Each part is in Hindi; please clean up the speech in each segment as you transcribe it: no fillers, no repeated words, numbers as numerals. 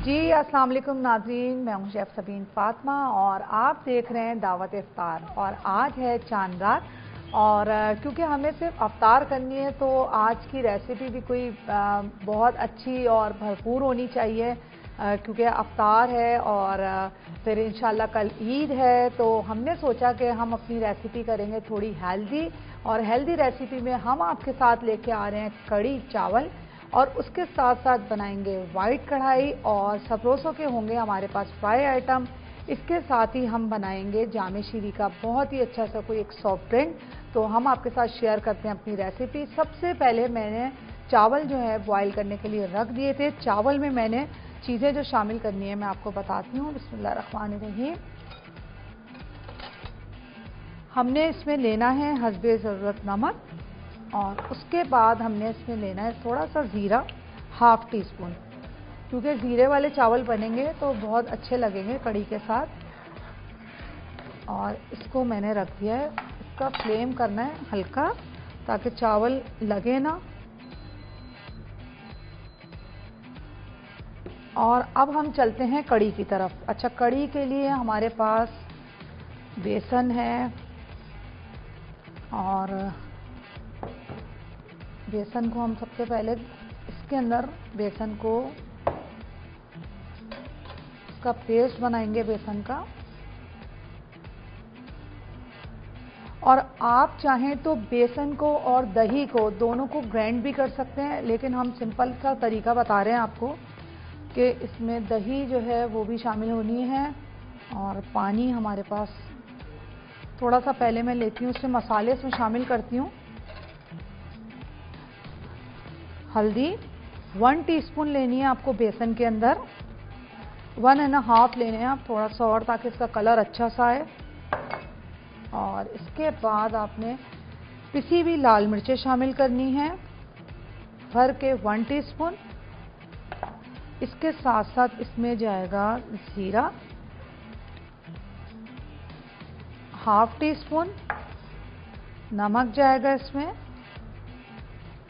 जी अस्सलाम वालेकुम नाज़रीन, मैं हूं शेफ़ सबीन फ़ातिमा और आप देख रहे हैं दावत इफ्तार। और आज है चांद रात और क्योंकि हमें सिर्फ अफ्तार करनी है तो आज की रेसिपी भी कोई बहुत अच्छी और भरपूर होनी चाहिए क्योंकि अफ्तार है और फिर इंशाल्लाह कल ईद है। तो हमने सोचा कि हम अपनी रेसिपी करेंगे थोड़ी हेल्दी, और हेल्दी रेसिपी में हम आपके साथ लेके आ रहे हैं कड़ी चावल और उसके साथ साथ बनाएंगे वाइट कढ़ाई और सफरोसों के होंगे हमारे पास फ्राई आइटम। इसके साथ ही हम बनाएंगे जामे शीरी का बहुत ही अच्छा सा कोई एक सॉफ्ट ड्रिंक। तो हम आपके साथ शेयर करते हैं अपनी रेसिपी। सबसे पहले मैंने चावल जो है बॉईल करने के लिए रख दिए थे। चावल में मैंने चीज़ें जो शामिल करनी है मैं आपको बताती हूँ। बिस्मिल्लाहिर्रहमानिर्रहीम। हमने इसमें लेना है हस्बे ज़रूरत नमक, और उसके बाद हमने इसमें लेना है थोड़ा सा ज़ीरा, हाफ़ टी स्पून, क्योंकि ज़ीरे वाले चावल बनेंगे तो बहुत अच्छे लगेंगे कड़ी के साथ। और इसको मैंने रख दिया है। इसका फ्लेम करना है हल्का ताकि चावल लगे ना। और अब हम चलते हैं कड़ी की तरफ। अच्छा, कड़ी के लिए हमारे पास बेसन है और बेसन को हम सबसे पहले इसके अंदर बेसन को इसका पेस्ट बनाएंगे बेसन का। और आप चाहें तो बेसन को और दही को दोनों को ग्राइंड भी कर सकते हैं, लेकिन हम सिंपल सा तरीका बता रहे हैं आपको कि इसमें दही जो है वो भी शामिल होनी है। और पानी हमारे पास थोड़ा सा पहले मैं लेती हूँ, उससे मसाले इसमें शामिल करती हूँ। हल्दी 1 टीस्पून लेनी है आपको बेसन के अंदर, 1.5 लेने हैं आप थोड़ा सा और, ताकि इसका कलर अच्छा सा आए। और इसके बाद आपने पिसी हुई लाल मिर्चें शामिल करनी है भर के 1 टीस्पून। इसके साथ साथ इसमें जाएगा जीरा, हाफ़ टी स्पून नमक जाएगा इसमें।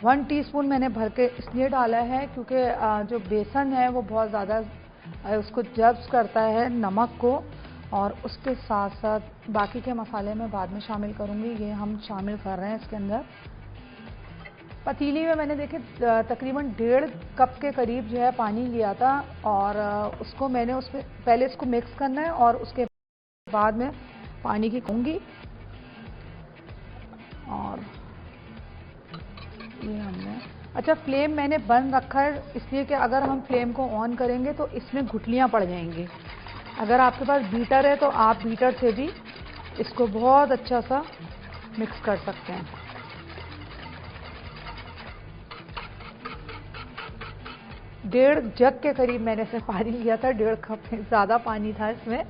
1 टीस्पून मैंने भर के इसलिए डाला है क्योंकि जो बेसन है वो बहुत ज़्यादा उसको जब्स करता है नमक को। और उसके साथ साथ बाकी के मसाले मैं बाद में शामिल करूँगी, ये हम शामिल कर रहे हैं इसके अंदर। पतीली में मैंने देखे तकरीबन 1.5 कप के करीब जो है पानी लिया था, और उसको मैंने उसमें पहले इसको मिक्स करना है और उसके बाद में पानी की कहूँगी। और ये हमने अच्छा फ्लेम मैंने बंद रखा है इसलिए कि अगर हम फ्लेम को ऑन करेंगे तो इसमें गुठलियाँ पड़ जाएंगी। अगर आपके पास बीटर है तो आप बीटर से भी इसको बहुत अच्छा सा मिक्स कर सकते हैं। 1.5 जग के करीब मैंने इसमें पानी लिया था, 1.5 कप से ज़्यादा पानी था इसमें।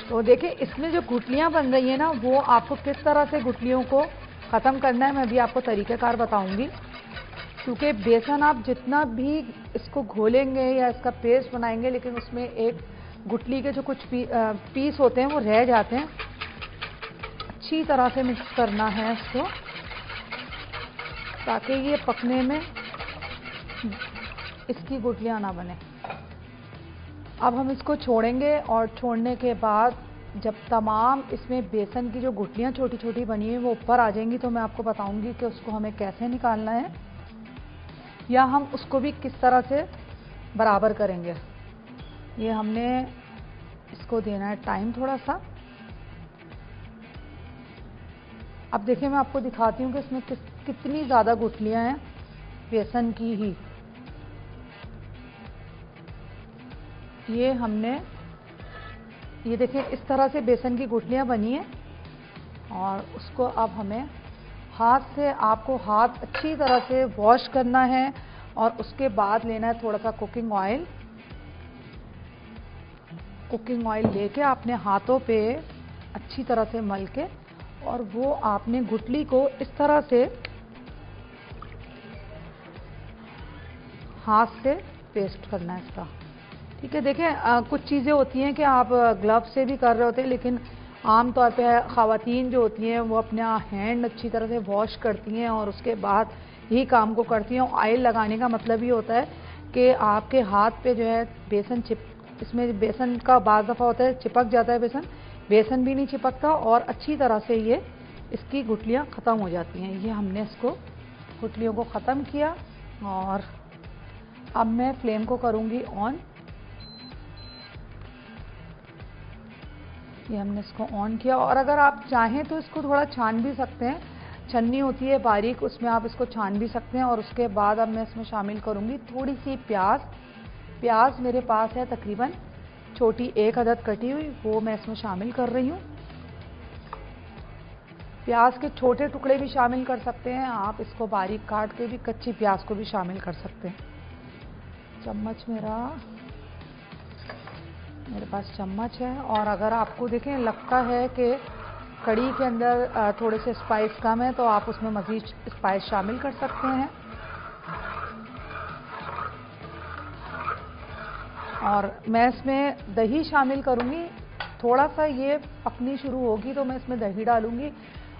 तो देखिए इसमें जो गुठलियाँ बन रही हैं ना, वो आपको किस तरह से गुठलियों को ख़त्म करना है मैं भी आपको तरीक़ेकार बताऊंगी। क्योंकि बेसन आप जितना भी इसको घोलेंगे या इसका पेस्ट बनाएंगे, लेकिन उसमें एक गुठली के जो कुछ पीस होते हैं वो रह जाते हैं। अच्छी तरह से मिक्स करना है इसको ताकि ये पकने में इसकी गुठलियाँ ना बने। अब हम इसको छोड़ेंगे और छोड़ने के बाद जब तमाम इसमें बेसन की जो गुठलियाँ छोटी छोटी बनी हुई वो ऊपर आ जाएंगी तो मैं आपको बताऊंगी कि उसको हमें कैसे निकालना है या हम उसको भी किस तरह से बराबर करेंगे। ये हमने इसको देना है टाइम थोड़ा सा। अब देखिए मैं आपको दिखाती हूँ कि इसमें कितनी ज़्यादा गुठलियाँ हैं बेसन की ही। ये हमने ये देखें इस तरह से बेसन की गुठलियाँ बनी हैं। और उसको अब हमें हाथ से, आपको हाथ अच्छी तरह से वॉश करना है और उसके बाद लेना है थोड़ा सा कुकिंग ऑयल। कुकिंग ऑयल लेके आपने हाथों पे अच्छी तरह से मल के और वो आपने गुठली को इस तरह से हाथ से पेस्ट करना है इसका। ठीक है, देखें कुछ चीज़ें होती हैं कि आप ग्लव से भी कर रहे होते हैं, लेकिन आम तौर पे ख़वातीन जो होती हैं वो अपना हैंड अच्छी तरह से वॉश करती हैं और उसके बाद ही काम को करती हैं। ऑयल लगाने का मतलब ये होता है कि आपके हाथ पे जो है बेसन इसमें बेसन का बाज़ दफ़ा होता है चिपक जाता है बेसन, बेसन भी नहीं चिपकता और अच्छी तरह से ये इसकी गुठलियाँ ख़त्म हो जाती हैं। ये हमने इसको गुठलियों को ख़त्म किया और अब मैं फ्लेम को करूँगी ऑन। ये हमने इसको ऑन किया और अगर आप चाहें तो इसको थोड़ा छान भी सकते हैं, छन्नी होती है बारीक, उसमें आप इसको छान भी सकते हैं। और उसके बाद अब मैं इसमें शामिल करूँगी थोड़ी सी प्याज। प्याज मेरे पास है तकरीबन छोटी 1 अदद कटी हुई, वो मैं इसमें शामिल कर रही हूँ। प्याज के छोटे टुकड़े भी शामिल कर सकते हैं आप, इसको बारीक काट के भी कच्ची प्याज को भी शामिल कर सकते हैं। चम्मच मेरे पास चम्मच है। और अगर आपको देखें लगता है कि कड़ी के अंदर थोड़े से स्पाइस कम है तो आप उसमें मज़ीद स्पाइस शामिल कर सकते हैं। और मैं इसमें दही शामिल करूँगी, थोड़ा सा ये पकनी शुरू होगी तो मैं इसमें दही डालूँगी।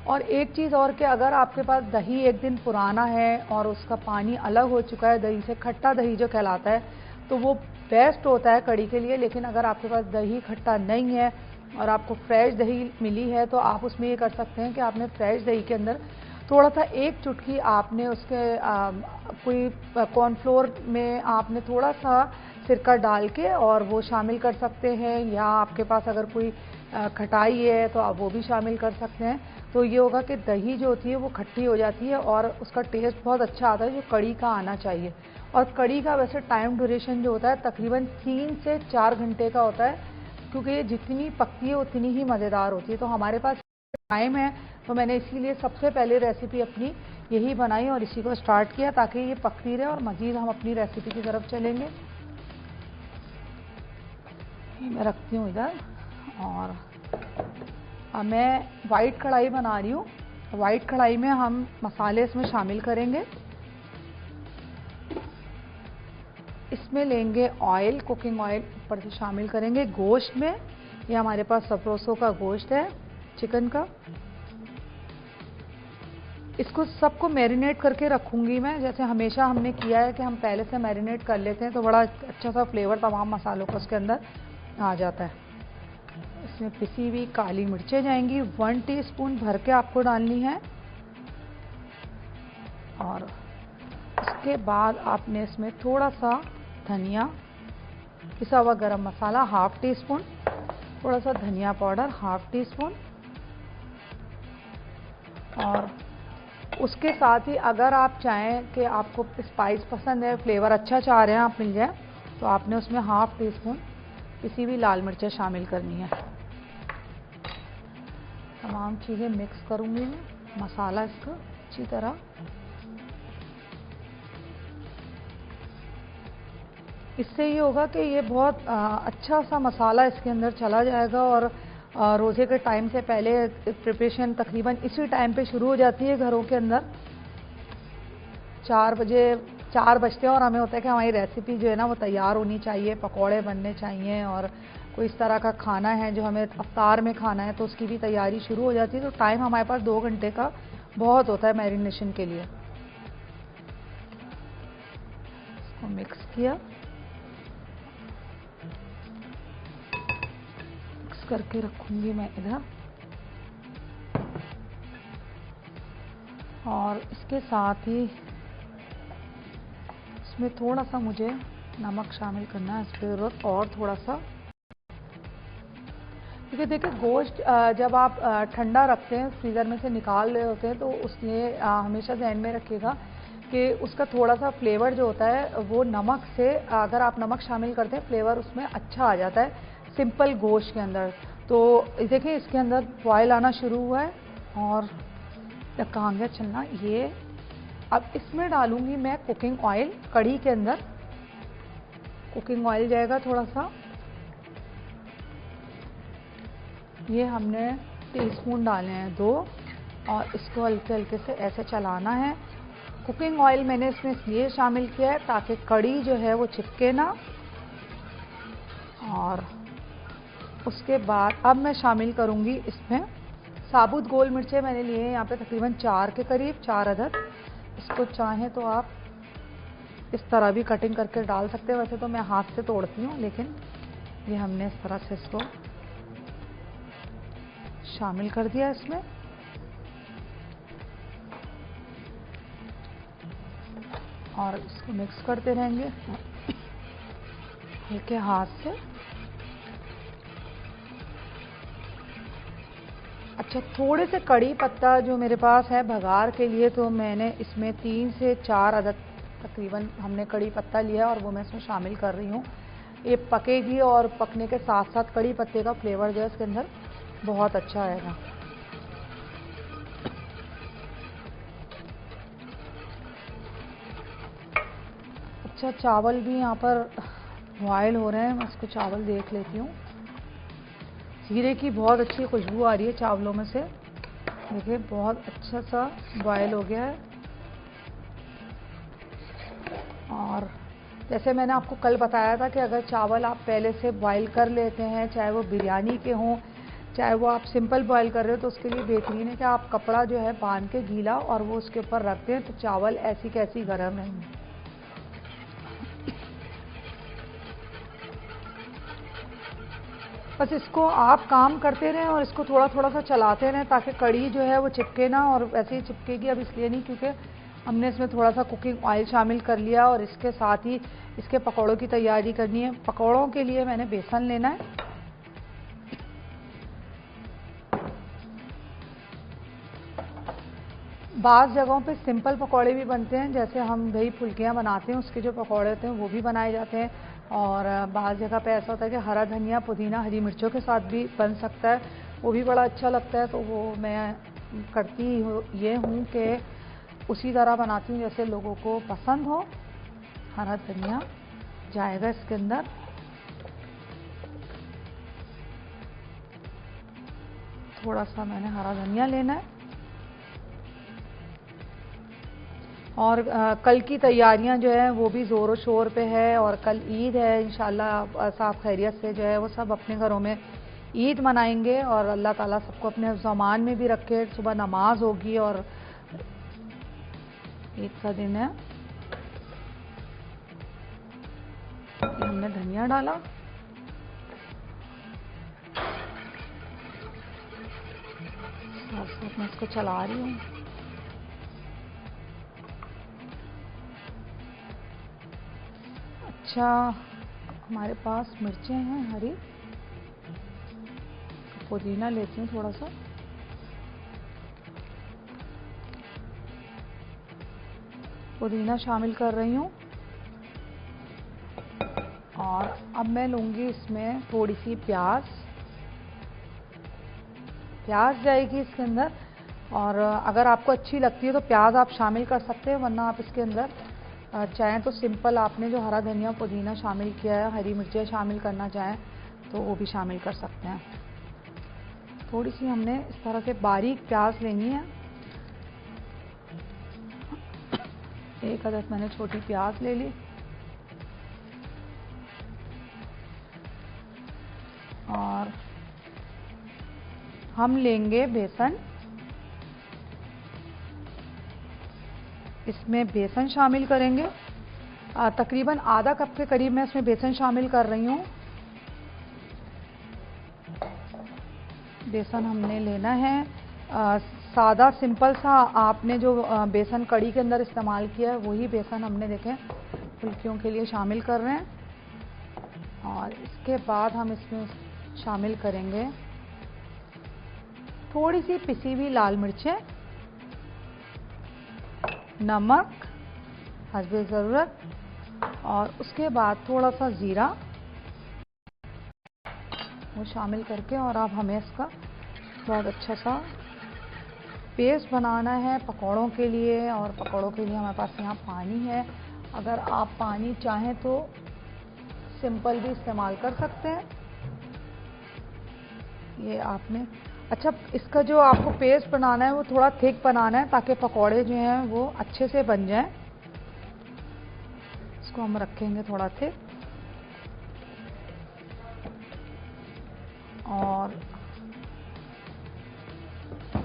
और एक चीज़ और कि अगर आपके पास दही एक दिन पुराना है और उसका पानी अलग हो चुका है दही से, खट्टा दही जो कहलाता है, तो वो बेस्ट होता है कड़ी के लिए। लेकिन अगर आपके पास दही खट्टा नहीं है और आपको फ्रेश दही मिली है तो आप उसमें ये कर सकते हैं कि आपने फ्रेश दही के अंदर थोड़ा सा 1 चुटकी आपने उसके कोई कॉर्नफ्लोर में आपने थोड़ा सा सिरका डाल के और वो शामिल कर सकते हैं, या आपके पास अगर कोई खटाई है तो आप वो भी शामिल कर सकते हैं। तो ये होगा कि दही जो होती है वो खट्टी हो जाती है और उसका टेस्ट बहुत अच्छा आता है जो कड़ी का आना चाहिए। और कड़ी का वैसे टाइम ड्यूरेशन जो होता है तकरीबन 3 से 4 घंटे का होता है, क्योंकि ये जितनी पकती है उतनी ही मज़ेदार होती है। तो हमारे पास टाइम है तो मैंने इसीलिए सबसे पहले रेसिपी अपनी यही बनाई और इसी को स्टार्ट किया ताकि ये पकती रहे और मज़ीद हम अपनी रेसिपी की तरफ चलेंगे। मैं रखती हूँ इधर। और अब मैं वाइट कढ़ाई बना रही हूँ। वाइट कढ़ाई में हम मसाले इसमें शामिल करेंगे। इसमें लेंगे ऑयल, कुकिंग ऑयल ऊपर से शामिल करेंगे। गोश्त में ये हमारे पास सप्रोसो का गोश्त है चिकन का, इसको सबको मैरिनेट करके रखूँगी मैं, जैसे हमेशा हमने किया है कि हम पहले से मैरिनेट कर लेते हैं तो बड़ा अच्छा सा फ्लेवर तमाम मसालों का उसके अंदर आ जाता है। इसमें पिसी हुई काली मिर्चें जाएंगी, 1 टीस्पून भर के आपको डालनी है। और उसके बाद आपने इसमें थोड़ा सा धनिया, पिसा हुआ गरम मसाला 1/2 टीस्पून, थोड़ा सा धनिया पाउडर 1/2 टीस्पून। और उसके साथ ही अगर आप चाहें कि आपको स्पाइस पसंद है, फ्लेवर अच्छा चाह रहे हैं आप मिल जाए, तो आपने उसमें 1/2 टीस्पून पिसी हुई लाल मिर्चें शामिल करनी है। तमाम चीज़ें मिक्स करूँगी मैं, मसाला इसका अच्छी तरह। इससे ये होगा कि ये बहुत अच्छा सा मसाला इसके अंदर चला जाएगा। और रोज़े के टाइम से पहले प्रिपरेशन तकरीबन इसी टाइम पे शुरू हो जाती है घरों के अंदर। 4 बजते हैं और हमें होता है कि हमारी रेसिपी जो है ना वो तैयार होनी चाहिए, पकौड़े बनने चाहिए और कोई इस तरह का खाना है जो हमें अफ्तार में खाना है तो उसकी भी तैयारी शुरू हो जाती है। तो टाइम हमारे पास 2 घंटे का बहुत होता है मैरिनेशन के लिए। इसको मिक्स किया, मिक्स करके रखूँगी मैं इधर। और इसके साथ ही इसमें थोड़ा सा मुझे नमक शामिल करना है इसकी ज़रूरत, और थोड़ा सा, क्योंकि देखिए गोश्त जब आप ठंडा रखते हैं फ्रीज़र में से निकाल रहे होते हैं तो उसमें हमेशा ध्यान में रखिएगा कि उसका थोड़ा सा फ्लेवर जो होता है वो नमक से, अगर आप नमक शामिल करते हैं फ्लेवर उसमें अच्छा आ जाता है सिंपल गोश्त के अंदर। तो देखिए इसके अंदर बॉयल आना शुरू हुआ है और कहाँ गया चलना ये। अब इसमें डालूंगी मैं कुकिंग ऑयल, कड़ी के अंदर कुकिंग ऑयल जाएगा थोड़ा सा। ये हमने टीस्पून डाले हैं 2 और इसको हल्के हल्के से ऐसे चलाना है। कुकिंग ऑयल मैंने इसमें इसलिए शामिल किया है ताकि कड़ी जो है वो चिपके ना। और उसके बाद अब मैं शामिल करूंगी इसमें साबुत गोल मिर्चें मैंने लिए हैं यहाँ पे तकरीबन 4 के करीब, 4 अदद। इसको चाहें तो आप इस तरह भी कटिंग करके डाल सकते हैं, वैसे तो मैं हाथ से तोड़ती हूँ लेकिन ये हमने इस तरह से इसको शामिल कर दिया इसमें। और इसको मिक्स करते रहेंगे हल्के हाथ से। अच्छा, थोड़े से कड़ी पत्ता जो मेरे पास है भगार के लिए, तो मैंने इसमें 3 से 4 अदद तकरीबन हमने कड़ी पत्ता लिया और वो मैं इसमें शामिल कर रही हूँ। ये पकेगी और पकने के साथ साथ कड़ी पत्ते का फ्लेवर जो है इसके अंदर बहुत अच्छा आएगा। अच्छा, चावल भी यहाँ पर बॉयल हो रहे हैं, मैं इसको चावल देख लेती हूँ। जीरे की बहुत अच्छी खुशबू आ रही है चावलों में से। देखिए बहुत अच्छा सा बॉयल हो गया है। और जैसे मैंने आपको कल बताया था कि अगर चावल आप पहले से बॉयल कर लेते हैं, चाहे वो बिरयानी के हों चाहे वो आप सिंपल बॉयल कर रहे हो, तो उसके लिए बेहतरीन है कि आप कपड़ा जो है बांध के गीला और वो उसके ऊपर रख दें, तो चावल ऐसी कैसी गर्म रहेंगे। बस इसको आप काम करते रहें और इसको थोड़ा थोड़ा सा चलाते रहें ताकि कड़ी जो है वो चिपके ना। और वैसे ही चिपकेगी अब इसलिए नहीं क्योंकि हमने इसमें थोड़ा सा कुकिंग ऑयल शामिल कर लिया और इसके साथ ही इसके पकौड़ों की तैयारी करनी है। पकौड़ों के लिए मैंने बेसन लेना है। बाज़ जगहों पे सिंपल पकौड़े भी बनते हैं, जैसे हम दही फुल्कियाँ बनाते हैं उसके जो पकौड़े होते हैं वो भी बनाए जाते हैं। और बाज़ जगह पे ऐसा होता है कि हरा धनिया पुदीना हरी मिर्चों के साथ भी बन सकता है, वो भी बड़ा अच्छा लगता है। तो वो मैं करती ये हूँ कि उसी तरह बनाती हूँ जैसे लोगों को पसंद हो। हरा धनिया जाएगा इसके अंदर, थोड़ा सा मैंने हरा धनिया लेना है। और कल की तैयारियां जो है वो भी ज़ोरों शोर पे है और कल ईद है। इंशाल्लाह साफ खैरियत से जो है वो सब अपने घरों में ईद मनाएंगे और अल्लाह ताला सबको अपने ज़मान में भी रखे। सुबह नमाज होगी और ईद का दिन है। हमने धनिया डाला, साथ मैं इसको चला रही हूँ। अच्छा, हमारे पास मिर्चें हैं हरी, पुदीना लेती हूँ थोड़ा सा। पुदीना शामिल कर रही हूँ और अब मैं लूँगी इसमें थोड़ी सी प्याज जाएगी इसके अंदर। और अगर आपको अच्छी लगती है तो प्याज आप शामिल कर सकते हैं, वरना आप इसके अंदर चाहें तो सिंपल आपने जो हरा धनिया पुदीना शामिल किया है, हरी मिर्चें शामिल करना चाहें तो वो भी शामिल कर सकते हैं। थोड़ी सी हमने इस तरह से बारीक प्याज लेनी है। एक अदद मैंने छोटी प्याज ले ली। और हम लेंगे बेसन, इसमें बेसन शामिल करेंगे। तकरीबन आधा कप के करीब मैं इसमें बेसन शामिल कर रही हूँ। बेसन हमने लेना है सादा सिंपल सा। आपने जो बेसन कड़ी के अंदर इस्तेमाल किया है वही बेसन हमने देखें फुल्कियों के लिए शामिल कर रहे हैं। और इसके बाद हम इसमें शामिल करेंगे थोड़ी सी पिसी हुई लाल मिर्चें, नमक हस्बे ज़रूरत, और उसके बाद थोड़ा सा ज़ीरा वो शामिल करके। और अब हमें इसका बहुत अच्छा सा पेस्ट बनाना है पकौड़ों के लिए। और पकौड़ों के लिए हमारे पास यहाँ पानी है। अगर आप पानी चाहें तो सिंपल भी इस्तेमाल कर सकते हैं। ये आपने अच्छा, इसका जो आपको पेस्ट बनाना है वो थोड़ा थिक बनाना है ताकि पकौड़े जो हैं वो अच्छे से बन जाएं। इसको हम रखेंगे थोड़ा थिक। और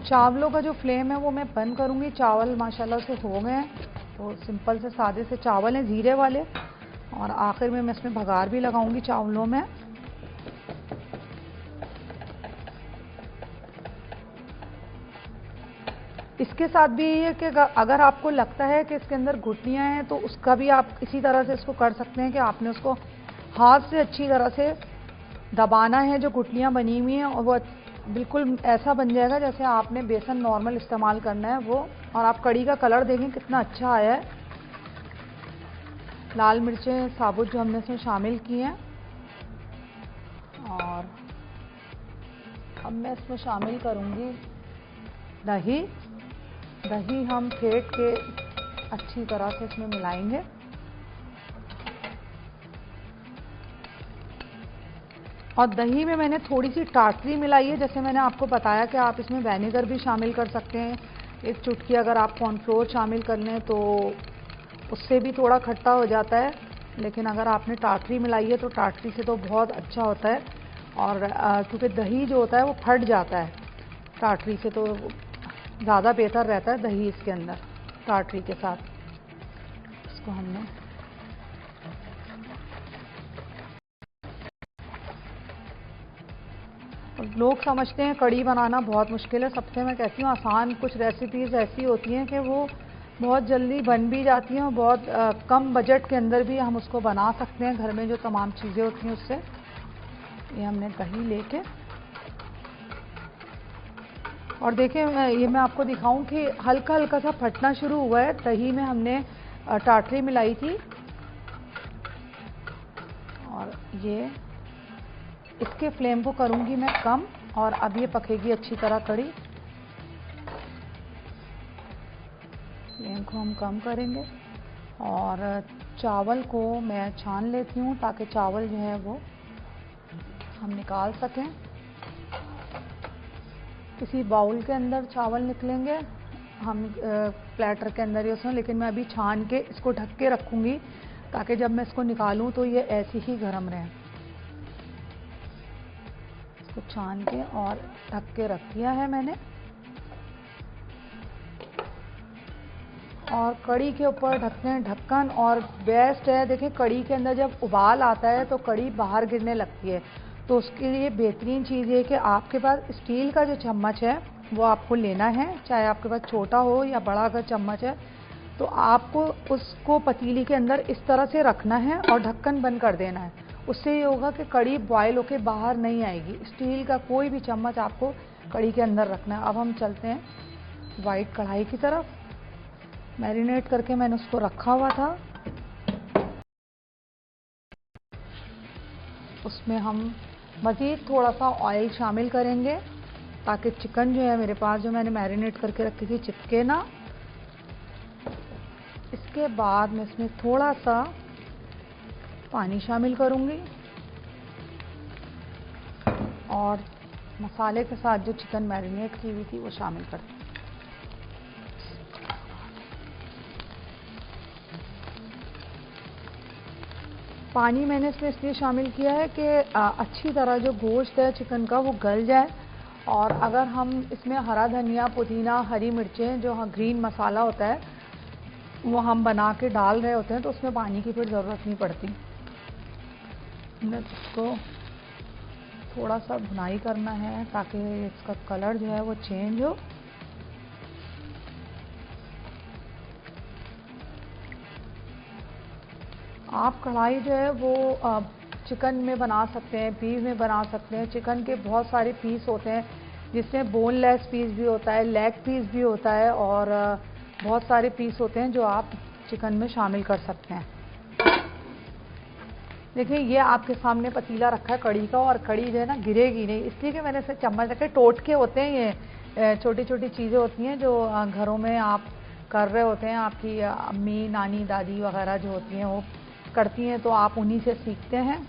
चावलों का जो फ्लेम है वो मैं बंद करूंगी। चावल माशाल्लाह से हो गए हैं, तो सिंपल से सादे से चावल हैं ज़ीरे वाले। और आखिर में मैं इसमें भगार भी लगाऊंगी चावलों में। इसके साथ भी ये है कि अगर आपको लगता है कि इसके अंदर घुटनियाँ हैं तो उसका भी आप इसी तरह से इसको कर सकते हैं कि आपने उसको हाथ से अच्छी तरह से दबाना है जो घुटनियाँ बनी हुई हैं, और वो बिल्कुल ऐसा बन जाएगा जैसे आपने बेसन नॉर्मल इस्तेमाल करना है वो। और आप कड़ी का कलर देखें कितना अच्छा आया है। लाल मिर्चें साबुत जो हमने इसमें शामिल की हैं, और अब मैं इसमें शामिल करूँगी दही। दही हम फेंट के अच्छी तरह से इसमें मिलाएंगे। और दही में मैंने थोड़ी सी टाटरी मिलाई है, जैसे मैंने आपको बताया कि आप इसमें विनेगर भी शामिल कर सकते हैं। एक चुटकी अगर आप कॉर्नफ्लोर शामिल कर लें तो उससे भी थोड़ा खट्टा हो जाता है, लेकिन अगर आपने टाटरी मिलाई है तो टाटरी से तो बहुत अच्छा होता है। और क्योंकि दही जो होता है वो फट जाता है टाटरी से, तो ज़्यादा बेहतर रहता है दही इसके अंदर टाटरी के साथ। इसको हमने लोग समझते हैं कड़ी बनाना बहुत मुश्किल है। सबसे मैं कहती हूँ आसान कुछ रेसिपीज़ ऐसी होती हैं कि वो बहुत जल्दी बन भी जाती हैं और बहुत कम बजट के अंदर भी हम उसको बना सकते हैं घर में जो तमाम चीज़ें होती हैं उससे। ये हमने दही लेके, और देखें ये मैं आपको दिखाऊं कि हल्का हल्का सा फटना शुरू हुआ है। दही में हमने टाटरी मिलाई थी, और ये इसके फ्लेम को करूंगी मैं कम, और अब ये पकेगी अच्छी तरह कड़ी। फ्लेम को हम कम करेंगे, और चावल को मैं छान लेती हूँ ताकि चावल जो है वो हम निकाल सकें। किसी बाउल के अंदर चावल निकलेंगे हम प्लेटर के अंदर ही उसमें, लेकिन मैं अभी छान के इसको ढक के रखूँगी ताकि जब मैं इसको निकालूँ तो ये ऐसे ही गर्म रहें। इसको छान के और ढक के रख दिया है मैंने। और कड़ी के ऊपर ढक्कन और बेस्ट है। देखिए कड़ी के अंदर जब उबाल आता है तो कड़ी बाहर गिरने लगती है, तो उसके लिए बेहतरीन चीज़ ये कि आपके पास स्टील का जो चम्मच है वो आपको लेना है, चाहे आपके पास छोटा हो या बड़ा अगर चम्मच है तो आपको उसको पतीली के अंदर इस तरह से रखना है और ढक्कन बंद कर देना है। उससे ये होगा कि कड़ी बॉयल होके बाहर नहीं आएगी। स्टील का कोई भी चम्मच आपको कड़ी के अंदर रखना है। अब हम चलते हैं वाइट कढ़ाई की तरफ। मैरिनेट करके मैंने उसको रखा हुआ था, उसमें हम मज़ीद थोड़ा सा ऑयल शामिल करेंगे ताकि चिकन जो है मेरे पास जो मैंने मैरिनेट करके रखी थी चिपके ना। इसके बाद मैं इसमें थोड़ा सा पानी शामिल करूंगी और मसाले के साथ जो चिकन मैरिनेट की हुई थी वो शामिल कर दूँ। पानी मैंने इसमें इसलिए शामिल किया है कि अच्छी तरह जो गोश्त है चिकन का वो गल जाए। और अगर हम इसमें हरा धनिया, पुदीना, हरी मिर्चें जो ग्रीन मसाला होता है वो हम बना के डाल रहे होते हैं तो उसमें पानी की फिर ज़रूरत नहीं पड़ती। हमने इसको थोड़ा सा भुनाई करना है ताकि इसका कलर जो है वो चेंज हो। आप कढ़ाई जो है वो चिकन में बना सकते हैं, बीफ में बना सकते हैं। चिकन के बहुत सारे पीस होते हैं जिसमें बोनलेस पीस भी होता है, लेग पीस भी होता है, और बहुत सारे पीस होते हैं जो आप चिकन में शामिल कर सकते हैं। देखिए ये आपके सामने पतीला रखा है कड़ी का, और कड़ी जो है ना गिरेगी नहीं इसलिए कि मैंने इसे चम्मच रखे। टोटके होते हैं, ये छोटी छोटी चीज़ें होती हैं जो घरों में आप कर रहे होते हैं, आपकी अम्मी, नानी, दादी वगैरह जो होती हैं वो करती हैं, तो आप उन्हीं से सीखते हैं।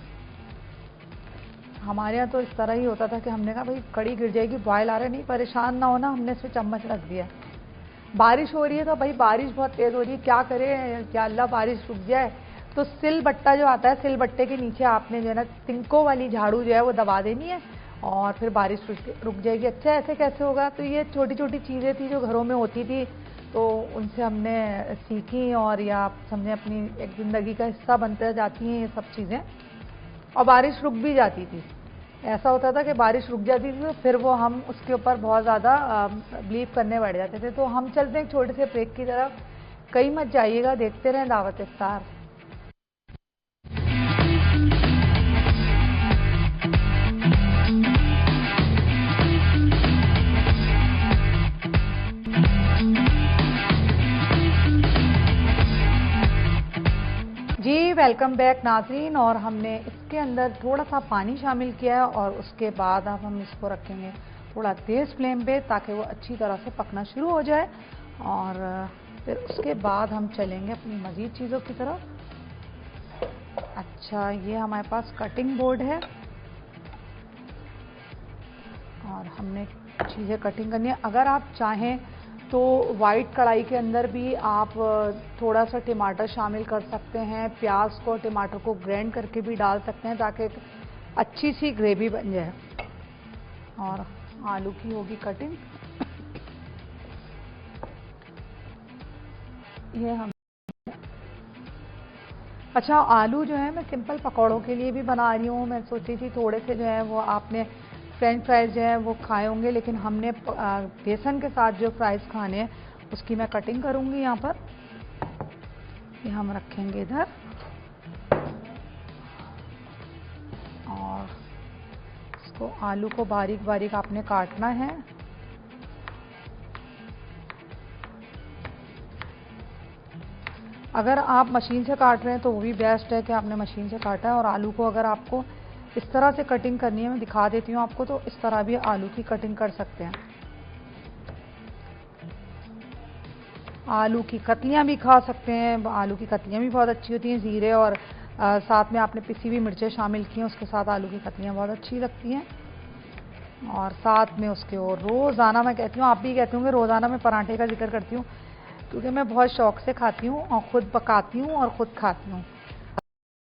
हमारे यहाँ तो इस तरह ही होता था कि हमने कहा भाई कड़ी गिर जाएगी, बॉयल आ रहा है, नहीं परेशान ना होना, हमने इसमें चम्मच रख दिया। बारिश हो रही है तो भाई बारिश बहुत तेज़ हो रही है, क्या करें, क्या अल्लाह बारिश रुक जाए। तो सिल बट्टा जो आता है, सिल बट्टे के नीचे आपने जो है ना तिनकों वाली झाड़ू जो है वो दबा देनी है और फिर बारिश रुक जाएगी। अच्छा ऐसे कैसे होगा। तो ये छोटी छोटी चीज़ें थी जो घरों में होती थी, तो उनसे हमने सीखी, और या आप समझें अपनी एक ज़िंदगी का हिस्सा बनते जाती हैं ये सब चीज़ें, और बारिश रुक भी जाती थी। ऐसा होता था कि बारिश रुक जाती थी तो फिर वो हम उसके ऊपर बहुत ज़्यादा बिलीव करने बैठ जाते थे। तो हम चलते हैं एक छोटे से ब्रेक की तरफ। कहीं मत जाइएगा, देखते रहें दावत इफ्तार। जी वेलकम बैक नाज़रीन। और हमने इसके अंदर थोड़ा सा पानी शामिल किया है और उसके बाद अब हम इसको रखेंगे थोड़ा तेज़ फ्लेम पे ताकि वो अच्छी तरह से पकना शुरू हो जाए। और फिर उसके बाद हम चलेंगे अपनी मज़ीद चीज़ों की तरफ। अच्छा, ये हमारे पास कटिंग बोर्ड है और हमने चीज़ें कटिंग करनी है। अगर आप चाहें तो वाइट कढ़ाई के अंदर भी आप थोड़ा सा टमाटर शामिल कर सकते हैं, प्याज को टमाटर को ग्राइंड करके भी डाल सकते हैं ताकि एक अच्छी सी ग्रेवी बन जाए। और आलू की होगी कटिंग। ये हम अच्छा, आलू जो है मैं सिंपल पकौड़ों के लिए भी बना रही हूँ। मैं सोची थी थोड़े से जो है वो आपने फ्रेंच फ्राइज जो है वो खाए होंगे, लेकिन हमने बेसन के साथ जो फ्राइज खाने हैं उसकी मैं कटिंग करूँगी यहाँ पर। ये हम रखेंगे इधर और इसको आलू को बारीक बारीक आपने काटना है। अगर आप मशीन से काट रहे हैं तो वो भी बेस्ट है कि आपने मशीन से काटा है। और आलू को अगर आपको इस तरह से कटिंग करनी है, मैं दिखा देती हूँ आपको, तो इस तरह भी आलू की कटिंग कर सकते हैं। आलू की कतलियाँ भी खा सकते हैं, आलू की कतलियाँ भी बहुत अच्छी होती हैं। ज़ीरे और साथ में आपने पिसी हुई मिर्चें शामिल की हैं, उसके साथ आलू की कतलियाँ बहुत अच्छी लगती हैं। और साथ में उसके और रोज़ाना मैं कहती हूँ, आप भी कहते होंगे रोज़ाना मैं पराठे का जिक्र करती हूँ क्योंकि मैं बहुत शौक़ से खाती हूँ और ख़ुद पकाती हूँ और ख़ुद खाती हूँ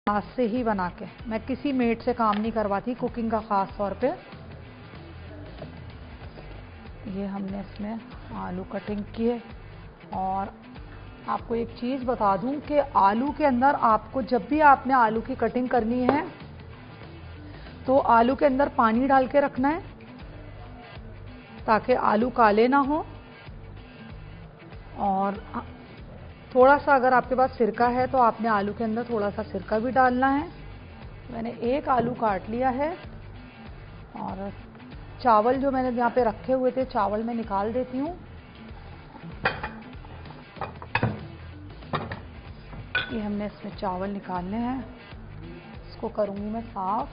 हाथ से ही बना के। मैं किसी मेड से काम नहीं करवाती कुकिंग का ख़ास तौर पे। ये हमने इसमें आलू कटिंग किए। और आपको एक चीज़ बता दूं कि आलू के अंदर आपको जब भी आपने आलू की कटिंग करनी है तो आलू के अंदर पानी डाल के रखना है ताकि आलू काले ना हो। और थोड़ा सा अगर आपके पास सिरका है तो आपने आलू के अंदर थोड़ा सा सिरका भी डालना है। मैंने एक आलू काट लिया है और चावल जो मैंने यहाँ पे रखे हुए थे चावल मैं निकाल देती हूँ। ये हमने इसमें चावल निकालने हैं, इसको करूँगी मैं साफ।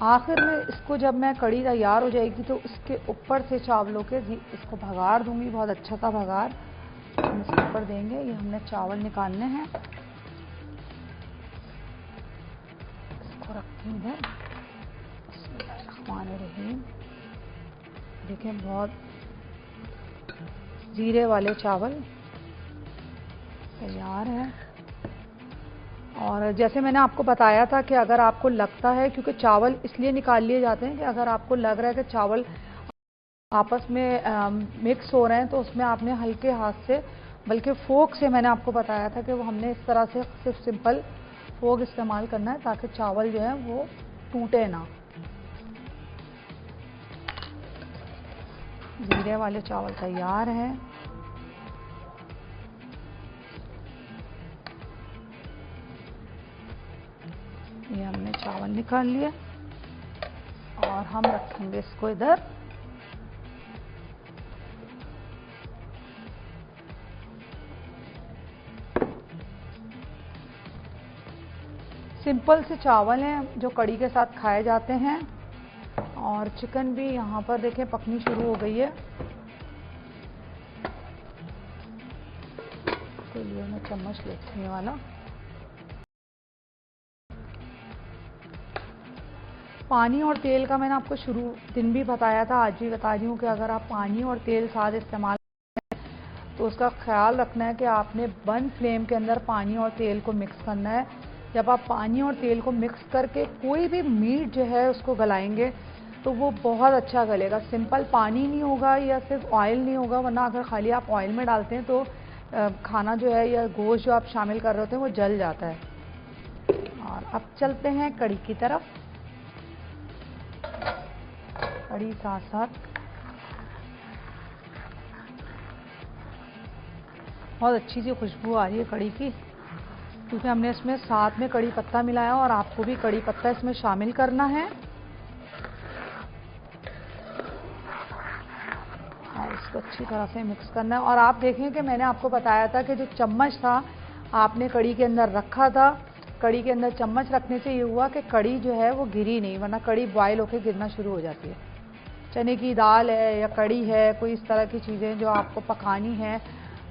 आखिर में इसको जब मैं कढ़ी तैयार हो जाएगी तो इसके ऊपर से चावलों के इसको भगार दूंगी, बहुत अच्छा सा भगार हम इसके ऊपर देंगे। ये हमने चावल निकालने हैं, इसको रखती हूँ इधर। बिस्मिल्लाहिर्रहमानिर्रहीम। देखें बहुत जीरे वाले चावल तैयार है। और जैसे मैंने आपको बताया था कि अगर आपको लगता है, क्योंकि चावल इसलिए निकाल लिए जाते हैं कि अगर आपको लग रहा है कि चावल आपस में मिक्स हो रहे हैं तो उसमें आपने हल्के हाथ से, बल्कि फोक से, मैंने आपको बताया था कि वो हमने इस तरह से सिर्फ सिंपल फोक इस्तेमाल करना है ताकि चावल जो है वो टूटे ना। जीरे वाले चावल तैयार हैं। ये हमने चावल निकाल लिए और हम रखेंगे इसको इधर। सिंपल से चावल हैं जो कढ़ी के साथ खाए जाते हैं। और चिकन भी यहाँ पर देखें पकनी शुरू हो गई है। इसके लिए मैं चम्मच लेती हूँ वाला। पानी और तेल का मैंने आपको शुरू दिन भी बताया था, आज भी बता रही हूँ कि अगर आप पानी और तेल साथ इस्तेमाल करें तो उसका ख्याल रखना है कि आपने बंद फ्लेम के अंदर पानी और तेल को मिक्स करना है। जब आप पानी और तेल को मिक्स करके कोई भी मीट जो है उसको गलाएंगे तो वो बहुत अच्छा गलेगा। सिंपल पानी नहीं होगा या सिर्फ ऑयल नहीं होगा, वरना अगर खाली आप ऑयल में डालते हैं तो खाना जो है या गोश्त जो आप शामिल कर रहे होते हैं वो जल जाता है। और अब चलते हैं कड़ी की तरफ। कड़ी साथ साथ बहुत अच्छी सी खुशबू आ रही है कड़ी की, क्योंकि हमने इसमें साथ में कड़ी पत्ता मिलाया और आपको भी कड़ी पत्ता इसमें शामिल करना है। और इसको अच्छी तरह से मिक्स करना है। और आप देखें कि मैंने आपको बताया था कि जो चम्मच था आपने कड़ी के अंदर रखा था, कड़ी के अंदर चम्मच रखने से ये हुआ कि कड़ी जो है वो गिरी नहीं, वरना कड़ी बॉयल होकर गिरना शुरू हो जाती है। चने की दाल है या कड़ी है, कोई इस तरह की चीज़ें जो आपको पकानी है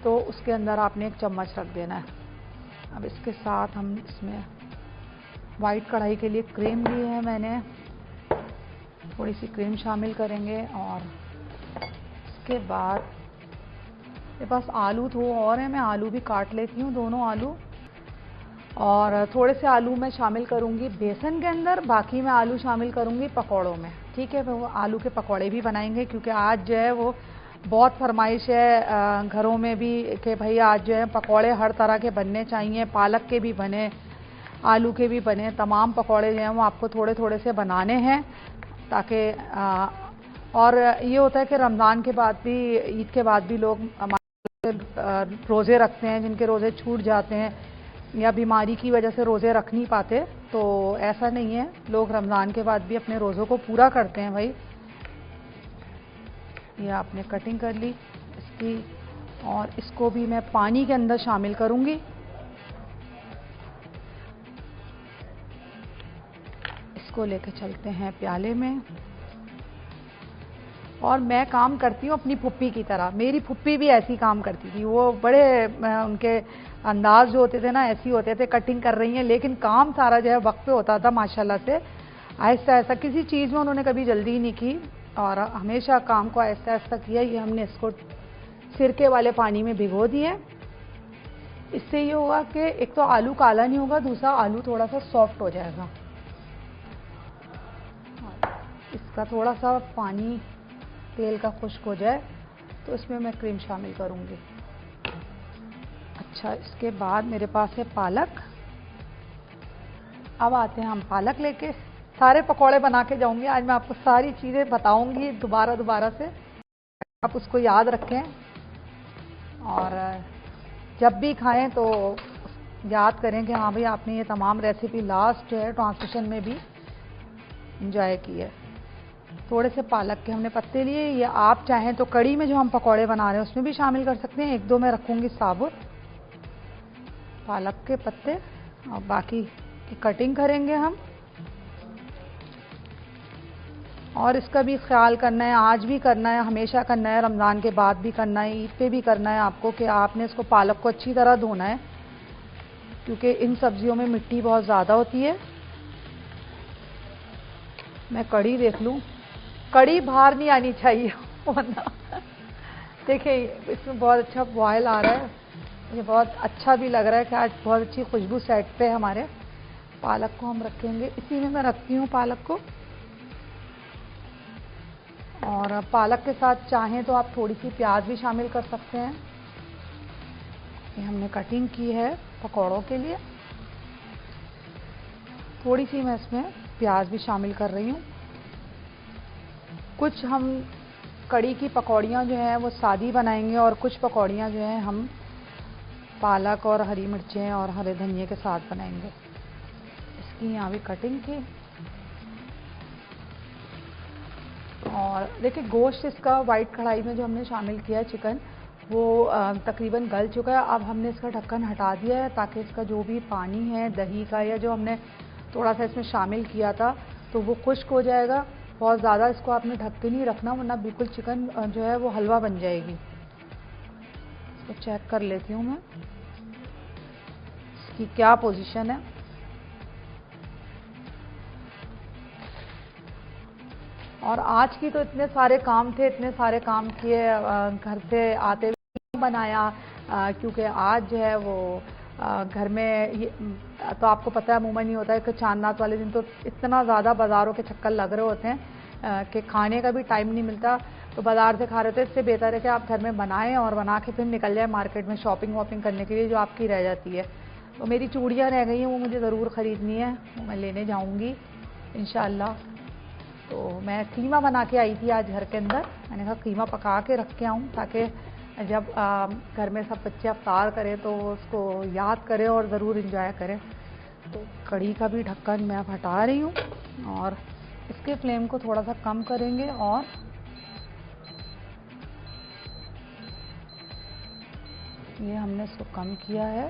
तो उसके अंदर आपने एक चम्मच रख देना है। अब इसके साथ हम इसमें वाइट कढ़ाई के लिए क्रीम ली है मैंने, थोड़ी सी क्रीम शामिल करेंगे। और इसके बाद मेरे पास आलू तो और है, मैं आलू भी काट लेती हूँ, दोनों आलू। और थोड़े से आलू मैं शामिल करूँगी बेसन के अंदर, बाकी मैं आलू शामिल करूँगी पकौड़ों में। ठीक है, वो आलू के पकौड़े भी बनाएंगे, क्योंकि आज जो है वो बहुत फरमाइश है घरों में भी कि भाई आज जो है पकौड़े हर तरह के बनने चाहिए, पालक के भी बने, आलू के भी बने, तमाम पकौड़े जो हैं वो आपको थोड़े थोड़े से बनाने हैं, ताकि और ये होता है कि रमज़ान के बाद भी, ईद के बाद भी लोग रोज़े रखते हैं, जिनके रोज़े छूट जाते हैं या बीमारी की वजह से रोज़े रख नहीं पाते, तो ऐसा नहीं है, लोग रमज़ान के बाद भी अपने रोज़ों को पूरा करते हैं भाई। ये आपने कटिंग कर ली इसकी, और इसको भी मैं पानी के अंदर शामिल करूंगी। इसको लेके चलते हैं प्याले में। और मैं काम करती हूँ अपनी फुप्पी की तरह, मेरी फुप्पी भी ऐसी काम करती थी, वो बड़े उनके अंदाज जो होते थे ना ऐसे होते थे, कटिंग कर रही हैं लेकिन काम सारा जो है वक्त पे होता था माशाल्लाह से, आहिस्ता आहिस्ता, किसी चीज़ में उन्होंने कभी जल्दी नहीं की और हमेशा काम को आहिस्ता आहिस्ता किया। ये हमने इसको सिरके वाले पानी में भिगो दिए। इससे ये होगा कि एक तो आलू काला नहीं होगा, दूसरा आलू थोड़ा सा सॉफ्ट हो जाएगा। इसका थोड़ा सा पानी तेल का खुश्क हो जाए तो इसमें मैं क्रीम शामिल करूँगी। अच्छा, इसके बाद मेरे पास है पालक। अब आते हैं हम पालक लेके, सारे पकौड़े बना के जाऊंगी आज मैं, आपको सारी चीज़ें बताऊंगी दोबारा से, आप उसको याद रखें और जब भी खाएं तो याद करें कि हाँ भाई आपने ये तमाम रेसिपी लास्ट जो है ट्रांसलेशन में भी इंजॉय की है। थोड़े से पालक के हमने पत्ते लिए, ये आप चाहें तो कड़ी में जो हम पकौड़े बना रहे हैं उसमें भी शामिल कर सकते हैं। एक दो मैं रखूँगी साबुत पालक के पत्ते, और बाकी की कटिंग करेंगे हम। और इसका भी ख्याल करना है, आज भी करना है, हमेशा करना है, रमज़ान के बाद भी करना है, ईद पे भी करना है आपको, कि आपने इसको पालक को अच्छी तरह धोना है, क्योंकि इन सब्जियों में मिट्टी बहुत ज़्यादा होती है। मैं कड़ी देख लूँ, कड़ी बाहर नहीं आनी चाहिए वरना देखिए इसमें बहुत अच्छा बॉयल आ रहा है, ये बहुत अच्छा भी लग रहा है कि आज बहुत अच्छी खुशबू सेट पे है हमारे। पालक को हम रखेंगे, इसी में मैं रखती हूँ पालक को। और पालक के साथ चाहें तो आप थोड़ी सी प्याज भी शामिल कर सकते हैं। ये हमने कटिंग की है पकौड़ों के लिए, थोड़ी सी मैं इसमें प्याज भी शामिल कर रही हूँ। कुछ हम कड़ी की पकौड़ियाँ जो हैं वो सादी बनाएंगे और कुछ पकौड़ियाँ जो हैं हम पालक और हरी मिर्चें और हरे धनिए के साथ बनाएंगे। इसकी यहाँ भी कटिंग की। और देखिए गोश्त इसका वाइट कढ़ाई में जो हमने शामिल किया है चिकन, वो तकरीबन गल चुका है। अब हमने इसका ढक्कन हटा दिया है ताकि इसका जो भी पानी है दही का या जो हमने थोड़ा सा इसमें शामिल किया था तो वो खुश्क हो जाएगा। बहुत ज़्यादा इसको आपने ढक के नहीं रखना, वरना बिल्कुल चिकन जो है वो हलवा बन जाएगी। इसको चेक कर लेती हूँ मैं इसकी क्या पोजीशन है। और आज की तो इतने सारे काम थे, इतने सारे काम किए, घर से आते हुए बनाया, क्योंकि आज जो है वो घर में ये तो आपको पता है अमूमन नहीं होता है कि चांद रात वाले दिन तो इतना ज़्यादा बाज़ारों के चक्कर लग रहे होते हैं कि खाने का भी टाइम नहीं मिलता। तो बाज़ार से खा रहे थे। इससे बेहतर है कि आप घर में बनाएं और बना के फिर निकल जाए मार्केट में शॉपिंग वॉपिंग करने के लिए, जो आपकी रह जाती है। तो मेरी चूड़ियाँ रह गई हैं, वो मुझे ज़रूर ख़रीदनी है, वो मैं लेने जाऊँगी इंशाल्लाह। तो मैं कीमा बना के आई थी आज घर के अंदर। मैंने कहा कीमा पका के रख के आऊँ, ताकि जब घर में सब बच्चे अफ्तार करें तो उसको याद करें और ज़रूर इंजॉय करें। तो कढ़ी का भी ढक्कन मैं अब हटा रही हूँ और इसके फ्लेम को थोड़ा सा कम करेंगे। और ये हमने इसको कम किया है।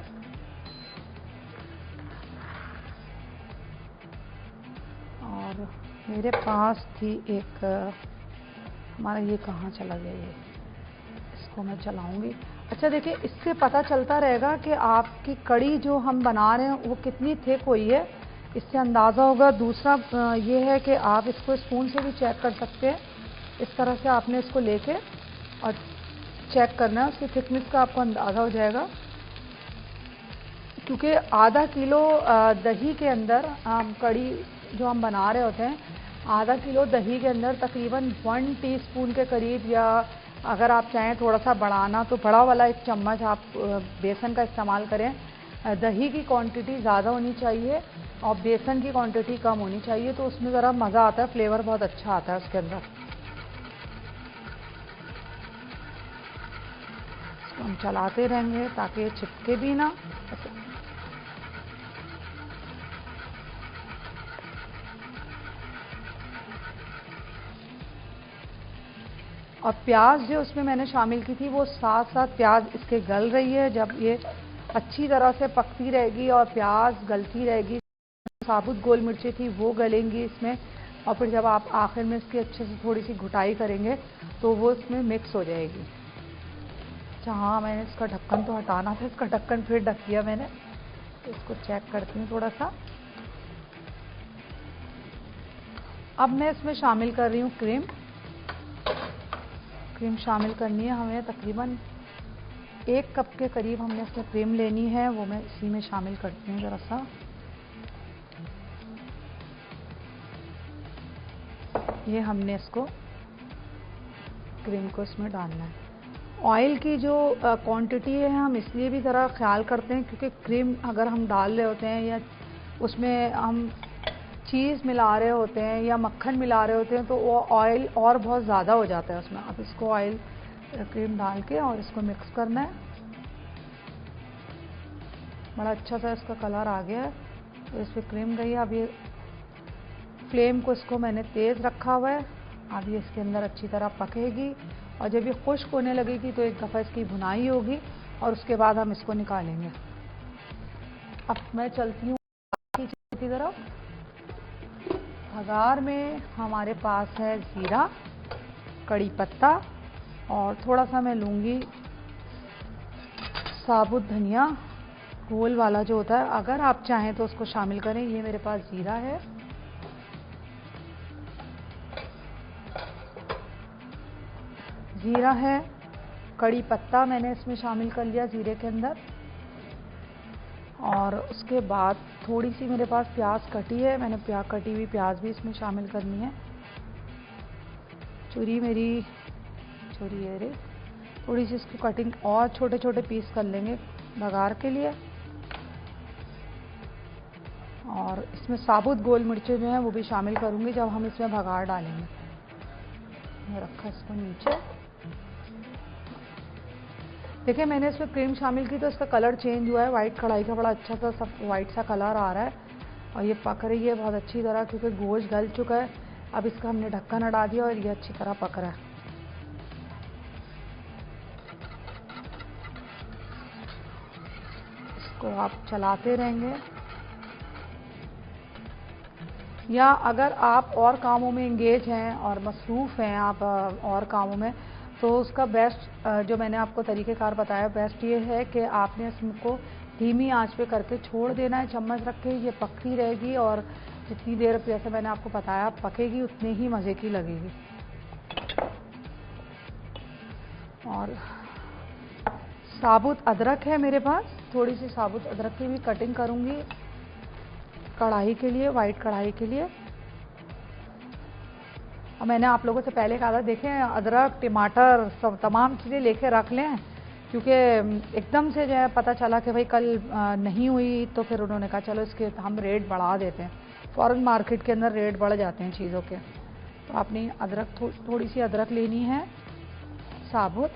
और मेरे पास थी एक, हमारा ये कहाँ चला गया, ये इसको मैं चलाऊंगी। अच्छा देखिए, इससे पता चलता रहेगा कि आपकी कढ़ी जो हम बना रहे हैं वो कितनी थिक हुई है, इससे अंदाज़ा होगा। दूसरा ये है कि आप इसको स्पून से भी चेक कर सकते हैं। इस तरह से आपने इसको लेके और चेक करना है, उसकी थिकनेस का आपको अंदाज़ा हो जाएगा। क्योंकि आधा किलो दही के अंदर कढ़ी जो हम बना रहे होते हैं, आधा किलो दही के अंदर तकरीबन 1 टीस्पून के करीब, या अगर आप चाहें थोड़ा सा बढ़ाना तो बड़ा वाला 1 चम्मच आप बेसन का इस्तेमाल करें। दही की क्वांटिटी ज़्यादा होनी चाहिए और बेसन की क्वांटिटी कम होनी चाहिए, तो उसमें ज़रा मज़ा आता है, फ्लेवर बहुत अच्छा आता है उसके अंदर। इसको हम चलाते रहेंगे ताकि ये चिपके भी ना। और प्याज जो उसमें मैंने शामिल की थी, वो साथ साथ प्याज इसके गल रही है। जब ये अच्छी तरह से पकती रहेगी और प्याज गलती रहेगी, साबुत गोल मिर्चें थी वो गलेंगी इसमें, और फिर जब आप आखिर में इसकी अच्छे से थोड़ी सी घुटाई करेंगे तो वो इसमें मिक्स हो जाएगी। अच्छा हाँ, मैंने इसका ढक्कन तो हटाना था, इसका ढक्कन फिर ढक दिया मैंने। तो इसको चेक करती हूँ थोड़ा सा। अब मैं इसमें शामिल कर रही हूँ क्रीम। क्रीम शामिल करनी है हमें, तकरीबन 1 कप के करीब हमने इसमें क्रीम लेनी है, वो मैं इसी में शामिल करती हूँ ज़रा सा। ये हमने इसको क्रीम को इसमें डालना है। ऑयल की जो क्वांटिटी है हम इसलिए भी ज़रा ख्याल करते हैं क्योंकि क्रीम अगर हम डाल रहे होते हैं या उसमें हम चीज़ मिला रहे होते हैं या मक्खन मिला रहे होते हैं तो वो ऑयल और बहुत ज़्यादा हो जाता है उसमें। अब इसको ऑयल क्रीम डाल के और इसको मिक्स करना है। बड़ा अच्छा सा इसका कलर आ गया है, तो इस पर क्रीम गई है। अब ये फ्लेम को इसको मैंने तेज़ रखा हुआ है। अब ये इसके अंदर अच्छी तरह पकेगी और जब ये खुश्क होने लगेगी तो एक दफ़ा इसकी भुनाई होगी और उसके बाद हम इसको निकालेंगे। अब मैं चलती हूँ की तरफ। भगार में हमारे पास है ज़ीरा, कड़ी पत्ता और थोड़ा सा मैं लूँगी साबुत धनिया, गोल वाला जो होता है। अगर आप चाहें तो उसको शामिल करें। ये मेरे पास ज़ीरा है, ज़ीरा है, कड़ी पत्ता मैंने इसमें शामिल कर लिया ज़ीरे के अंदर। और उसके बाद थोड़ी सी मेरे पास प्याज कटी है, मैंने कटी हुई प्याज भी इसमें शामिल करनी है। छुरी मेरी छुरी है रे, थोड़ी सी इसको कटिंग और छोटे छोटे पीस कर लेंगे बघार के लिए। और इसमें साबुत गोल मिर्चें जो हैं वो भी शामिल करूँगी जब हम इसमें बघार डालेंगे। मैं रखा इसको नीचे। देखिए मैंने इसमें क्रीम शामिल की तो इसका कलर चेंज हुआ है, वाइट कढ़ाई का बड़ा अच्छा सा सब वाइट सा कलर आ रहा है और ये पक रही है बहुत अच्छी तरह क्योंकि गोश्त गल चुका है। अब इसका हमने ढक्कन हटा दिया और ये अच्छी तरह पक रहा है। इसको आप चलाते रहेंगे, या अगर आप और कामों में इंगेज हैं और मसरूफ़ हैं आप और कामों में, तो उसका बेस्ट जो मैंने आपको तरीक़ेकार बताया, बेस्ट ये है कि आपने इसको धीमी आंच पे करके छोड़ देना है, चम्मच रख के। ये पकती रहेगी और जितनी देर जैसे मैंने आपको बताया पकेगी उतनी ही मज़े की लगेगी। और साबुत अदरक है मेरे पास, थोड़ी सी साबुत अदरक की भी कटिंग करूँगी कढ़ाई के लिए, वाइट कढ़ाई के लिए। और मैंने आप लोगों से पहले कहा था, देखें अदरक टमाटर सब तमाम चीज़ें लेके रख लें, क्योंकि एकदम से जो है पता चला कि भाई कल नहीं हुई, तो फिर उन्होंने कहा चलो इसके हम रेट बढ़ा देते हैं। फ़ौरन मार्केट के अंदर रेट बढ़ जाते हैं चीज़ों के। तो आपने अदरक थोड़ी सी अदरक लेनी है साबुत,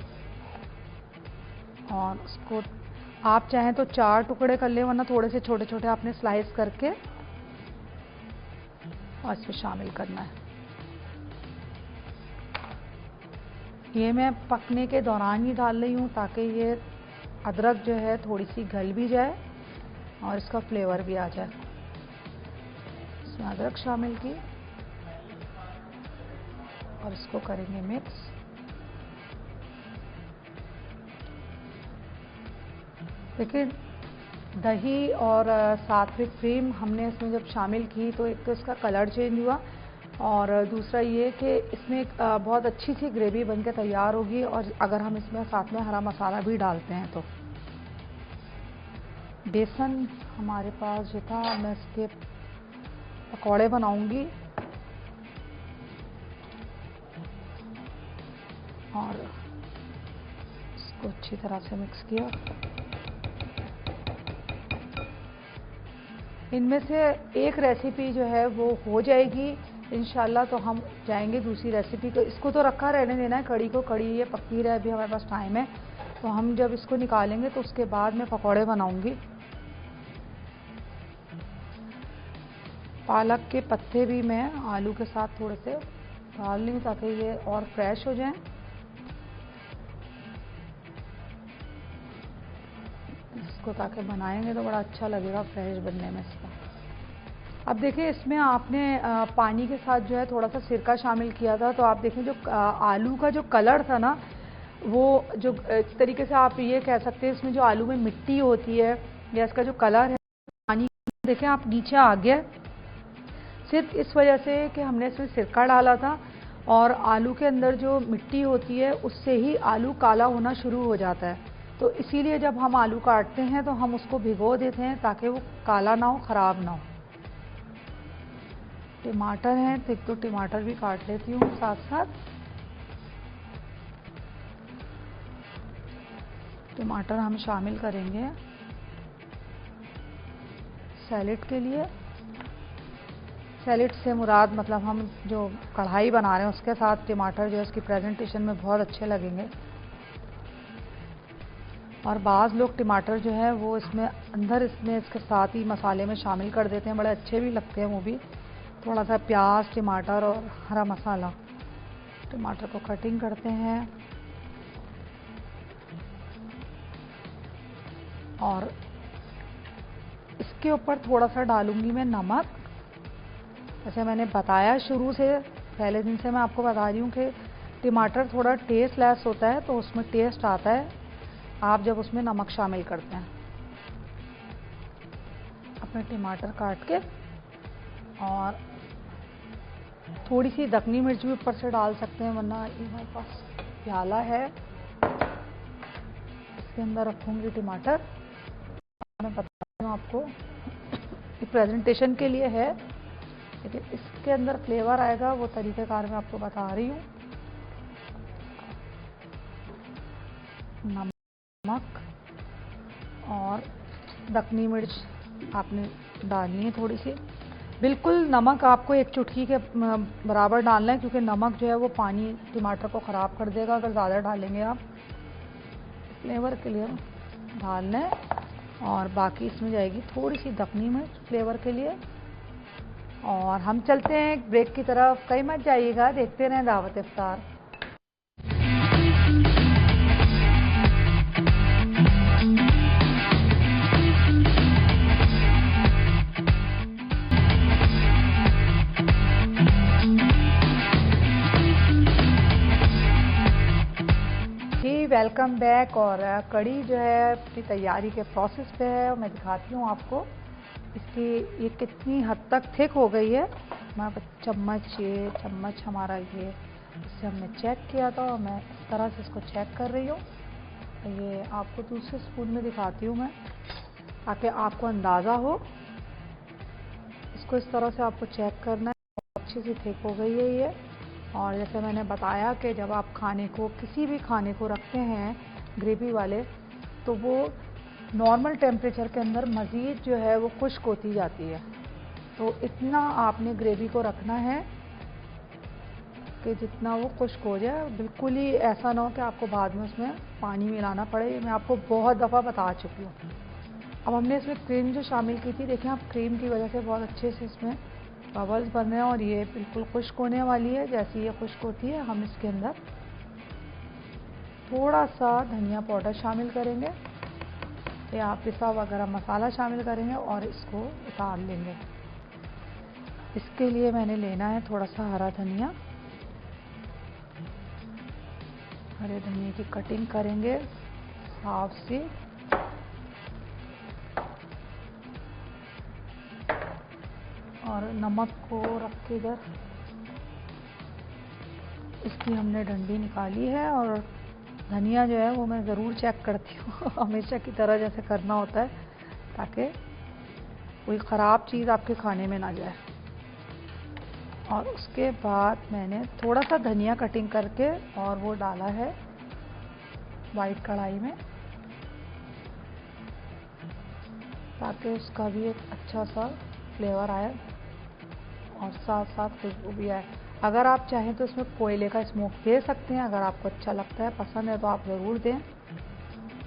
और उसको आप चाहें तो 4 टुकड़े कर लें, वरना थोड़े से छोटे छोटे आपने स्लाइस करके और इसमें शामिल करना है। ये मैं पकने के दौरान ही डाल रही हूँ ताकि ये अदरक जो है थोड़ी सी गल भी जाए और इसका फ्लेवर भी आ जाए। इसमें अदरक शामिल की और इसको करेंगे मिक्स। देखिए दही और सात्विक क्रीम हमने इसमें जब शामिल की तो एक तो इसका कलर चेंज हुआ, और दूसरा ये कि इसमें एक बहुत अच्छी सी ग्रेवी बनकर तैयार होगी। और अगर हम इसमें साथ में हरा मसाला भी डालते हैं तो बेसन हमारे पास जो था, मैं इसके पकौड़े बनाऊंगी और इसको अच्छी तरह से मिक्स किया। इनमें से एक रेसिपी जो है वो हो जाएगी इंशाल्लाह, तो हम जाएंगे दूसरी रेसिपी को। इसको तो रखा रहने देना है कड़ी को, कड़ी ये पकती रहे, अभी हमारे पास टाइम है। तो हम जब इसको निकालेंगे तो उसके बाद मैं पकौड़े बनाऊंगी। पालक के पत्ते भी मैं आलू के साथ थोड़े से डाल लूँ ताकि ये और फ्रेश हो जाएं। इसको ताकि बनाएंगे तो बड़ा अच्छा लगेगा फ्रेश बनने में इसका। अब देखिए इसमें आपने पानी के साथ जो है थोड़ा सा सिरका शामिल किया था, तो आप देखें जो आलू का जो कलर था ना, वो जो एक तरीके से आप ये कह सकते हैं इसमें जो आलू में मिट्टी होती है या इसका जो कलर है पानी, देखें आप नीचे आ गया, सिर्फ इस वजह से कि हमने इसमें सिरका डाला था। और आलू के अंदर जो मिट्टी होती है उससे ही आलू काला होना शुरू हो जाता है। तो इसीलिए जब हम आलू काटते हैं तो हम उसको भिगो देते हैं ताकि वो काला ना हो, ख़राब ना हो। टमाटर हैं तो एक तो टमाटर भी काट लेती हूँ साथ साथ। टमाटर हम शामिल करेंगे सैलेड के लिए। सैलेड से मुराद मतलब हम जो कढ़ाई बना रहे हैं उसके साथ टमाटर जो है उसकी प्रेजेंटेशन में बहुत अच्छे लगेंगे। और बाज़ लोग टमाटर जो है वो इसमें अंदर इसमें इसके साथ ही मसाले में शामिल कर देते हैं, बड़े अच्छे भी लगते हैं वो भी। थोड़ा सा प्याज टमाटर और हरा मसाला, टमाटर को कटिंग करते हैं और इसके ऊपर थोड़ा सा डालूंगी मैं नमक। जैसे मैंने बताया शुरू से, पहले दिन से मैं आपको बता रही हूँ कि टमाटर थोड़ा टेस्ट लेस होता है तो उसमें टेस्ट आता है आप जब उसमें नमक शामिल करते हैं। अपने टमाटर काट के और थोड़ी सी दखनी मिर्च भी ऊपर से डाल सकते हैं, वरना ये हमारे पास प्याला है इसके अंदर रखूँगी टमाटर। मैं बता हूँ आपको प्रेजेंटेशन के लिए है, लेकिन इसके अंदर फ्लेवर आएगा वो तरीक़ेकार मैं आपको बता रही हूँ। नमक और दखनी मिर्च आपने डालनी है थोड़ी सी, बिल्कुल नमक आपको एक चुटकी के बराबर डालना है, क्योंकि नमक जो है वो पानी टमाटर को ख़राब कर देगा अगर ज़्यादा डालेंगे आप। फ्लेवर के लिए डालना है और बाकी इसमें जाएगी थोड़ी सी दखनी मिर्च फ्लेवर के लिए। और हम चलते हैं एक ब्रेक की तरफ, कहीं मत जाइएगा, देखते रहें दावत इफ्तार। Welcome back. और कड़ी जो है अपनी तैयारी के प्रोसेस पे है और मैं दिखाती हूँ आपको इसकी ये कितनी हद तक थिक हो गई है। मैं चम्मच हमारा ये इससे हमने चेक किया था और मैं इस तरह से इसको चेक कर रही हूँ। ये आपको दूसरे स्पून में दिखाती हूँ मैं ताकि आपको अंदाज़ा हो। इसको इस तरह से आपको चेक करना है, अच्छी सी थिक हो गई है ये। और जैसे मैंने बताया कि जब आप खाने को, किसी भी खाने को रखते हैं ग्रेवी वाले, तो वो नॉर्मल टेम्परेचर के अंदर मज़ीद जो है वो खुश्क होती जाती है। तो इतना आपने ग्रेवी को रखना है कि जितना वो खुश्क हो जाए। बिल्कुल ही ऐसा ना हो कि आपको बाद में उसमें पानी मिलाना पड़े। ये मैं आपको बहुत दफ़ा बता चुकी हूँ। अब हमने इसमें क्रीम जो शामिल की थी, देखिए आप, क्रीम की वजह से बहुत अच्छे से इसमें बबल्स बन रहे हैं और ये बिल्कुल खुश्क होने वाली है। जैसे ये खुश्क होती है, हम इसके अंदर थोड़ा सा धनिया पाउडर शामिल करेंगे या पिसा हुआ गरम मसाला शामिल करेंगे और इसको उतार लेंगे। इसके लिए मैंने लेना है थोड़ा सा हरा धनिया। हरे धनिया की कटिंग करेंगे साफ सी। और नमक को रख के इधर इसकी हमने डंडी निकाली है। और धनिया जो है वो मैं ज़रूर चेक करती हूँ हमेशा की तरह जैसे करना होता है, ताकि कोई ख़राब चीज़ आपके खाने में ना जाए। और उसके बाद मैंने थोड़ा सा धनिया कटिंग करके और वो डाला है वाइट कढ़ाई में, ताकि उसका भी एक अच्छा सा फ्लेवर आए और साथ साथ खुशबू भी आए। अगर आप चाहें तो इसमें कोयले का स्मोक दे सकते हैं। अगर आपको अच्छा लगता है, पसंद है, तो आप ज़रूर दें।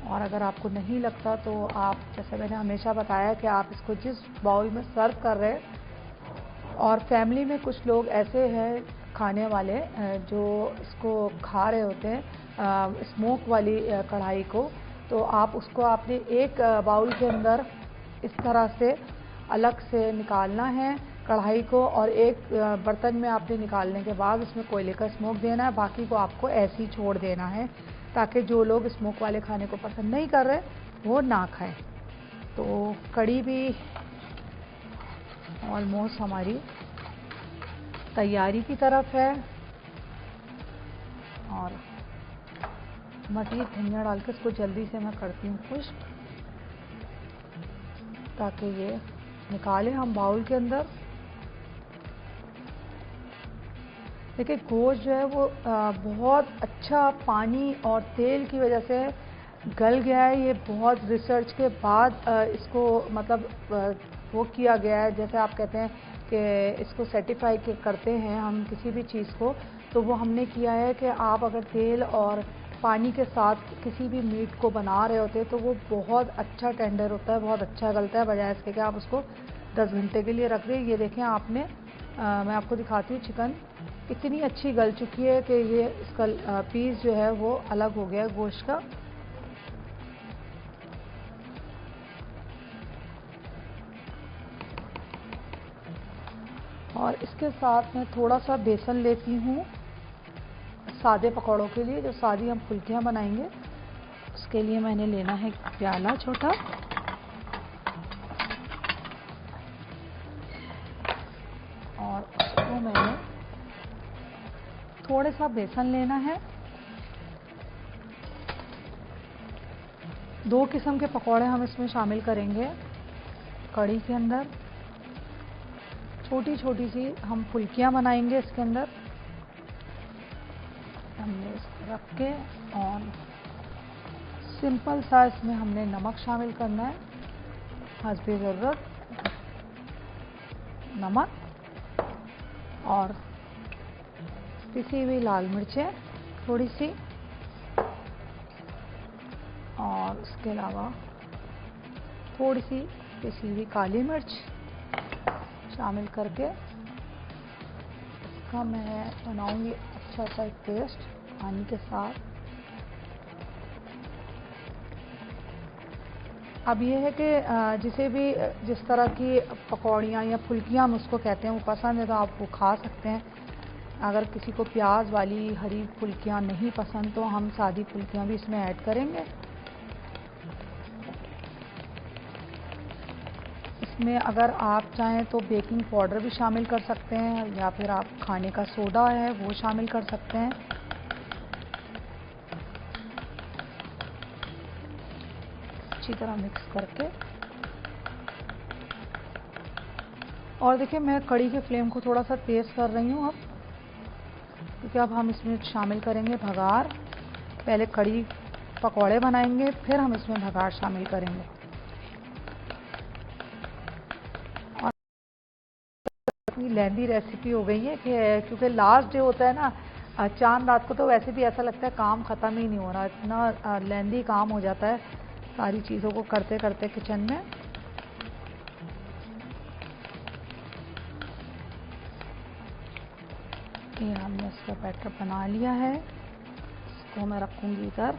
और अगर आपको नहीं लगता तो आप, जैसे मैंने हमेशा बताया कि आप इसको जिस बाउल में सर्व कर रहे हैं, और फैमिली में कुछ लोग ऐसे हैं खाने वाले जो इसको खा रहे होते हैं स्मोक वाली कढ़ाई को, तो आप उसको आपने एक बाउल के अंदर इस तरह से अलग से निकालना है कढ़ाई को, और एक बर्तन में आपने निकालने के बाद उसमें कोयले का स्मोक देना है। बाकी को आपको ऐसे ही छोड़ देना है, ताकि जो लोग स्मोक वाले खाने को पसंद नहीं कर रहे वो ना खाएं। तो कढ़ी भी ऑलमोस्ट हमारी तैयारी की तरफ है। और मज़ीद धनिया डाल के इसको जल्दी से मैं करती हूँ खुश्क, ताकि ये निकालें हम बाउल के अंदर। देखिए गोश्त जो है वो बहुत अच्छा पानी और तेल की वजह से गल गया है। ये बहुत रिसर्च के बाद इसको मतलब वो किया गया है। जैसे आप कहते हैं कि इसको सर्टिफाई करते हैं हम किसी भी चीज़ को, तो वो हमने किया है कि आप अगर तेल और पानी के साथ किसी भी मीट को बना रहे होते हैं तो वो बहुत अच्छा टेंडर होता है, बहुत अच्छा गलता है, बजाय इसके कि आप उसको 10 घंटे के लिए रख दें। ये देखें आपने, मैं आपको दिखाती हूँ, चिकन इतनी अच्छी गल चुकी है कि ये इसका पीस जो है वो अलग हो गया गोश्त का। और इसके साथ मैं थोड़ा सा बेसन लेती हूँ सादे पकौड़ों के लिए, जो सादी हम फुल्कियाँ बनाएंगे। उसके लिए मैंने लेना है प्याला छोटा, और उसको मैंने थोड़ा सा बेसन लेना है। 2 किस्म के पकौड़े हम इसमें शामिल करेंगे कढ़ी के अंदर। छोटी छोटी सी हम फुल्कियाँ बनाएंगे इसके अंदर। हमने इसको रख के और सिंपल सा इसमें हमने नमक शामिल करना है, हस्बे ज़रूरत नमक, और पिसी हुई लाल मिर्चें थोड़ी सी, और उसके अलावा थोड़ी सी पिसी हुई काली मिर्च शामिल करके इसका मैं बनाऊंगी अच्छा सा एक पेस्ट पानी के साथ। अब ये है कि जिसे भी जिस तरह की पकौड़ियाँ या फुल्कियाँ हम उसको कहते हैं वो पसंद है तो आप वो खा सकते हैं। अगर किसी को प्याज वाली हरी फुल्कियाँ नहीं पसंद तो हम सादी फुल्कियाँ भी इसमें ऐड करेंगे। इसमें अगर आप चाहें तो बेकिंग पाउडर भी शामिल कर सकते हैं, या फिर आप खाने का सोडा है वो शामिल कर सकते हैं। अच्छी तरह मिक्स करके, और देखिए मैं कढ़ी के फ्लेम को थोड़ा सा तेज़ कर रही हूँ अब, क्योंकि अब हम इसमें शामिल करेंगे भगार। पहले कड़ी पकौड़े बनाएंगे, फिर हम इसमें भगार शामिल करेंगे। और लेंदी रेसिपी हो गई है कि क्योंकि लास्ट डे होता है ना चांद रात को, तो वैसे भी ऐसा लगता है काम ख़त्म ही नहीं हो रहा, इतना लेंदी काम हो जाता है सारी चीज़ों को करते करते किचन में। ये हमने इसका बैटर बना लिया है, इसको मैं रखूँगी इधर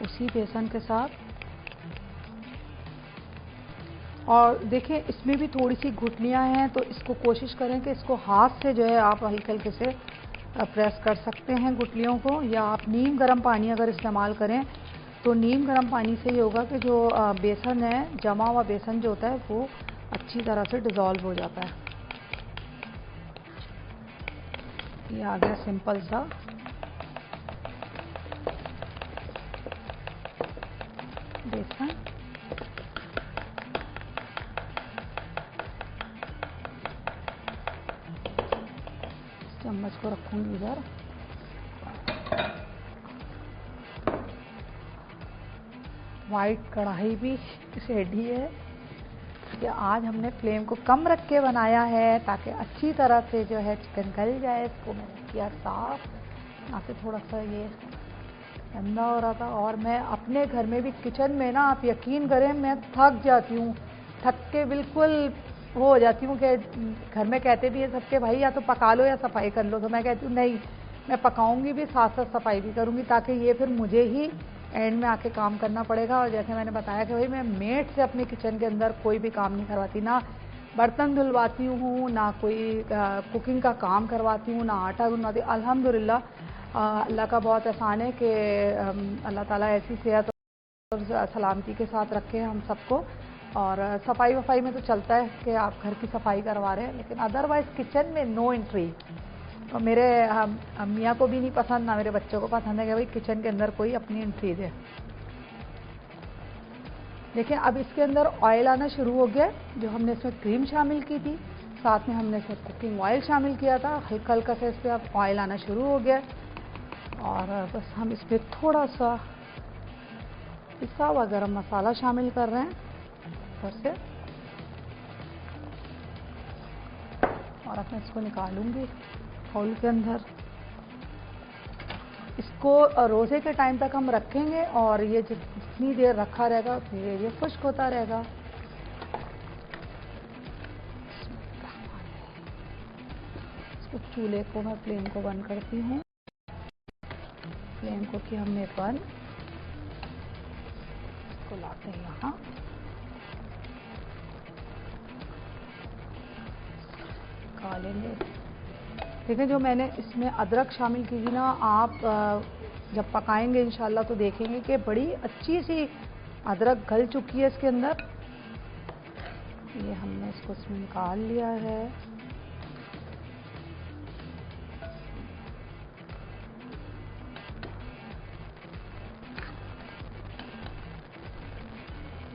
उसी बेसन के साथ। और देखिए इसमें भी थोड़ी सी गुठलियाँ हैं, तो इसको कोशिश करें कि इसको हाथ से जो है आप हल्के हल्के से प्रेस कर सकते हैं गुठलियों को, या आप नीम गर्म पानी अगर इस्तेमाल करें तो नीम गर्म पानी से ये होगा कि जो बेसन है, जमा हुआ बेसन जो होता है वो अच्छी तरह से डिज़ोल्व हो जाता है। ये आ गया सिंपल सा बेसन। चम्मच को रखूंगी इधर। वाइट कढ़ाई भी रेडी है। कि आज हमने फ्लेम को कम रख के बनाया है ताकि अच्छी तरह से जो है चिकन गल जाए। इसको मैंने किया साफ, यहाँ से थोड़ा सा ये गंदा हो रहा था। और मैं अपने घर में भी किचन में ना, आप यकीन करें, मैं थक जाती हूँ, थक के बिल्कुल वो हो जाती हूँ कि घर में कहते भी है सबके भाई या तो पका लो या सफाई कर लो, तो मैं कहती हूँ नहीं, मैं पकाऊंगी भी साथ साथ सफाई भी करूँगी, ताकि ये फिर मुझे ही एंड में आके काम करना पड़ेगा। और जैसे मैंने बताया कि भाई मैं मेड से अपने किचन के अंदर कोई भी काम नहीं करवाती, ना बर्तन धुलवाती हूँ, ना कोई कुकिंग का काम करवाती हूँ, ना आटा गूंदवाती हूँ। अल्हम्दुलिल्लाह अल्लाह का बहुत एहसान है कि अल्लाह ताला ऐसी सेहत और सलामती के साथ रखे हम सबको। और सफाई वफाई में तो चलता है कि आप घर की सफाई करवा रहे हैं, लेकिन अदरवाइज़ किचन में नो एंट्री। तो मेरे मियाँ को भी नहीं पसंद, ना मेरे बच्चों को पसंद है कि भाई किचन के अंदर कोई अपनी एंट्री दे। देखिए अब इसके अंदर ऑयल आना शुरू हो गया, जो हमने इसमें क्रीम शामिल की थी, साथ में हमने इसमें कुकिंग ऑयल शामिल किया था। हल्का हल्का से इस पर अब ऑयल आना शुरू हो गया। और बस हम इस पर थोड़ा सा पिसा हुआ गरम मसाला शामिल कर रहे हैं ऊपर से। और अब मैं इसको निकालूंगी बाउल के अंदर। इसको रोज़े के टाइम तक हम रखेंगे और ये जितनी देर रखा रहेगा उतनी देर ये खुश्क होता रहेगा। इसको चूल्हे को मैं फ्लेम को बंद करती हूँ। फ्लेम को कि हमने बंद, इसको लाते हैं यहाँ। लेंगे। देखिए जो मैंने इसमें अदरक शामिल की थी ना, आप जब पकाएंगे इंशाल्लाह तो देखेंगे कि बड़ी अच्छी सी अदरक गल चुकी है इसके अंदर। ये हमने इसको इसमें निकाल लिया है।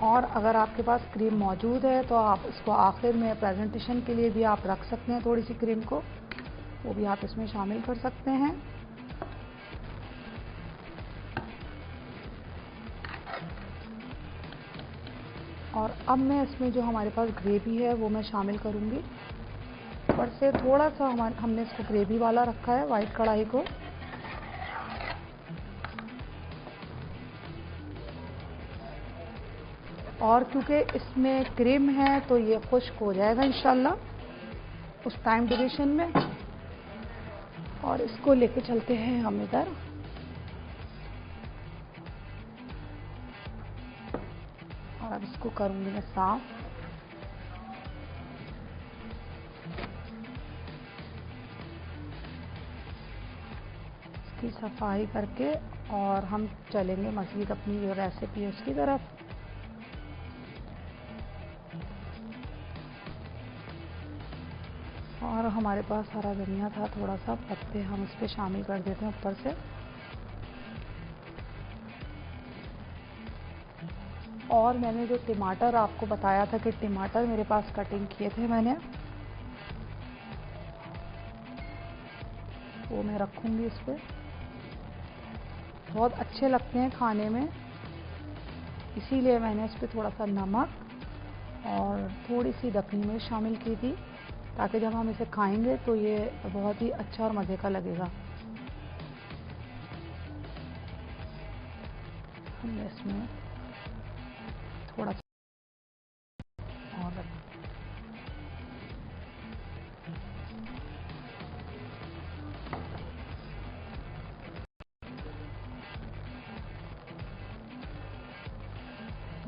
और अगर आपके पास क्रीम मौजूद है तो आप इसको आखिर में प्रेजेंटेशन के लिए भी आप रख सकते हैं, थोड़ी सी क्रीम को, वो भी आप इसमें शामिल कर सकते हैं। और अब मैं इसमें जो हमारे पास ग्रेवी है वो मैं शामिल करूंगी। ऊपर से थोड़ा सा हमने इसको ग्रेवी वाला रखा है वाइट कढ़ाई को। और क्योंकि इसमें क्रीम है तो ये खुश्क हो जाएगा इंशाल्लाह उस टाइम ड्यूरेशन में। और इसको लेके चलते हैं हम इधर। और अब इसको करूंगी मैं साफ। इसकी सफाई करके और हम चलेंगे मज़ीद अपनी जो रेसिपी है उसकी तरफ। और हमारे पास हरा धनिया था, थोड़ा सा पत्ते हम इस पर शामिल कर देते हैं ऊपर से। और मैंने जो टमाटर आपको बताया था कि टमाटर मेरे पास कटिंग किए थे मैंने, इसको मैं रखूँगी इस पर। बहुत अच्छे लगते हैं खाने में, इसीलिए मैंने इस पर थोड़ा सा नमक और थोड़ी सी दखनी मिर्च शामिल की थी, ताकि जब हम इसे खाएंगे तो ये बहुत ही अच्छा और मज़े का लगेगा। हमने इसमें थोड़ा सा और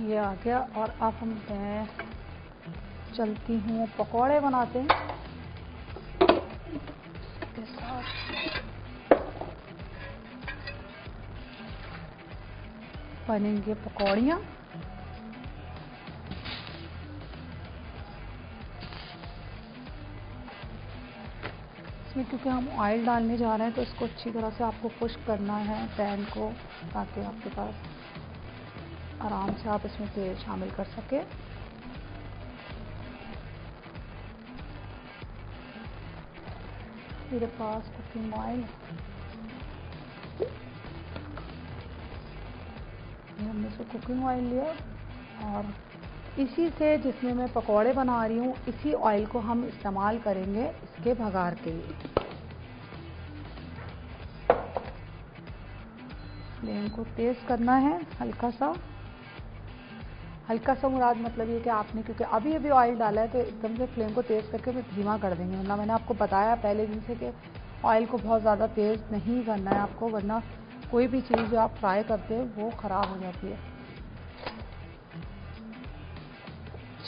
ये आ गया। और अब मैं चलती हूँ, पकौड़े बनाते हैं इसके साथ। बनेंगे पकौड़ियाँ। इसमें क्योंकि हम ऑयल डालने जा रहे हैं तो इसको अच्छी तरह से आपको खुश्क करना है पैन को, ताकि आपके पास आराम से आप इसमें तेल शामिल कर सके। मेरे पास कुकिंग ऑयल, हमने इसको कुकिंग ऑयल लिया और इसी से, जिसमें मैं पकौड़े बना रही हूँ, इसी ऑयल को हम इस्तेमाल करेंगे इसके भगार के लिए। फ्लेम को तेज़ करना है हल्का सा। हल्का सा मुराद मतलब ये कि आपने, क्योंकि अभी अभी ऑयल डाला है, तो एकदम से फ्लेम को तेज़ करके फिर धीमा कर देंगे। वरना मैंने आपको बताया पहले दिन से कि ऑयल को बहुत ज़्यादा तेज़ नहीं करना है आपको, वरना कोई भी चीज़ जो आप फ्राई करते हैं वो ख़राब हो जाती है।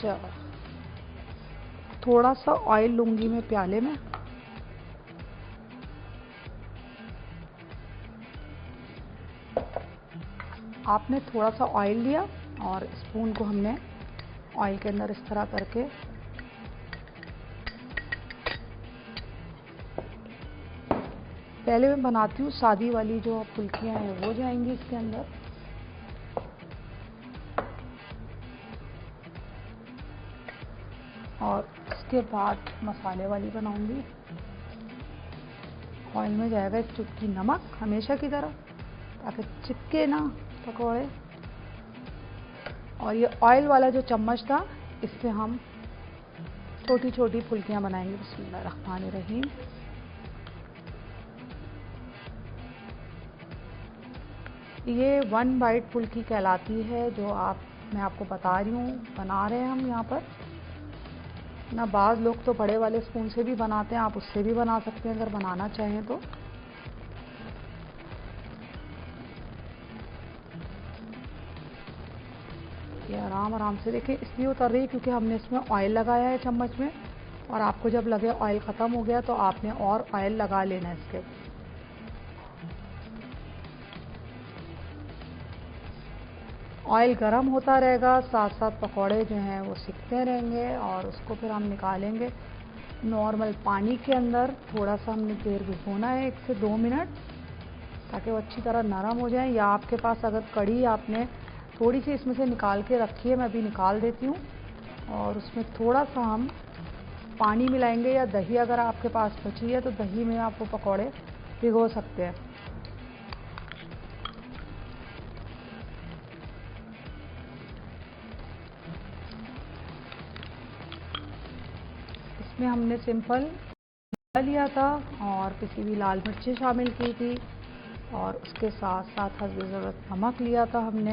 चलो, थोड़ा सा ऑयल लूँगी मैं प्याले में। आपने थोड़ा सा ऑयल लिया और स्पून को हमने ऑयल के अंदर इस तरह करके पहले मैं बनाती हूँ सादी वाली जो फुल्कियाँ हैं वो जाएंगी इसके अंदर। और उसके बाद मसाले वाली बनाऊंगी। ऑयल में जाएगा एक चुटकी नमक हमेशा की तरह, ताकि चिपके ना पकौड़े। और ये ऑयल वाला जो चम्मच था, इससे हम छोटी छोटी फुल्कियाँ बनाएंगे। बिस्मिल्लाहिर्रहमानिर्रहीम। ये 1 बाइट फुल्की कहलाती है, जो मैं आपको बता रही हूँ बना रहे हैं हम यहाँ पर ना। बाज़ लोग तो बड़े वाले स्पून से भी बनाते हैं, आप उससे भी बना सकते हैं अगर बनाना चाहें तो। ये आराम आराम से देखें, इसलिए उतर रही है क्योंकि हमने इसमें ऑयल लगाया है चम्मच में। और आपको जब लगे ऑयल ख़त्म हो गया तो आपने और ऑयल लगा लेना है इसके। ऑयल गर्म होता रहेगा, साथ साथ पकौड़े जो हैं वो सिकते रहेंगे। और उसको फिर हम निकालेंगे नॉर्मल पानी के अंदर। थोड़ा सा हमने देर भिगोना है, 1 से 2 मिनट, ताकि वो अच्छी तरह नरम हो जाए। या आपके पास अगर कड़ी आपने थोड़ी सी इसमें से निकाल के रखी है, मैं अभी निकाल देती हूँ। और उसमें थोड़ा सा हम पानी मिलाएंगे, या दही अगर आपके पास बची है तो दही में आप वो पकौड़े भिगो सकते हैं। इसमें हमने सिंपल लिया था और पिसी हुई लाल मिर्ची शामिल की थी, और उसके साथ साथ हस्बे ज़रूरत नमक लिया था हमने।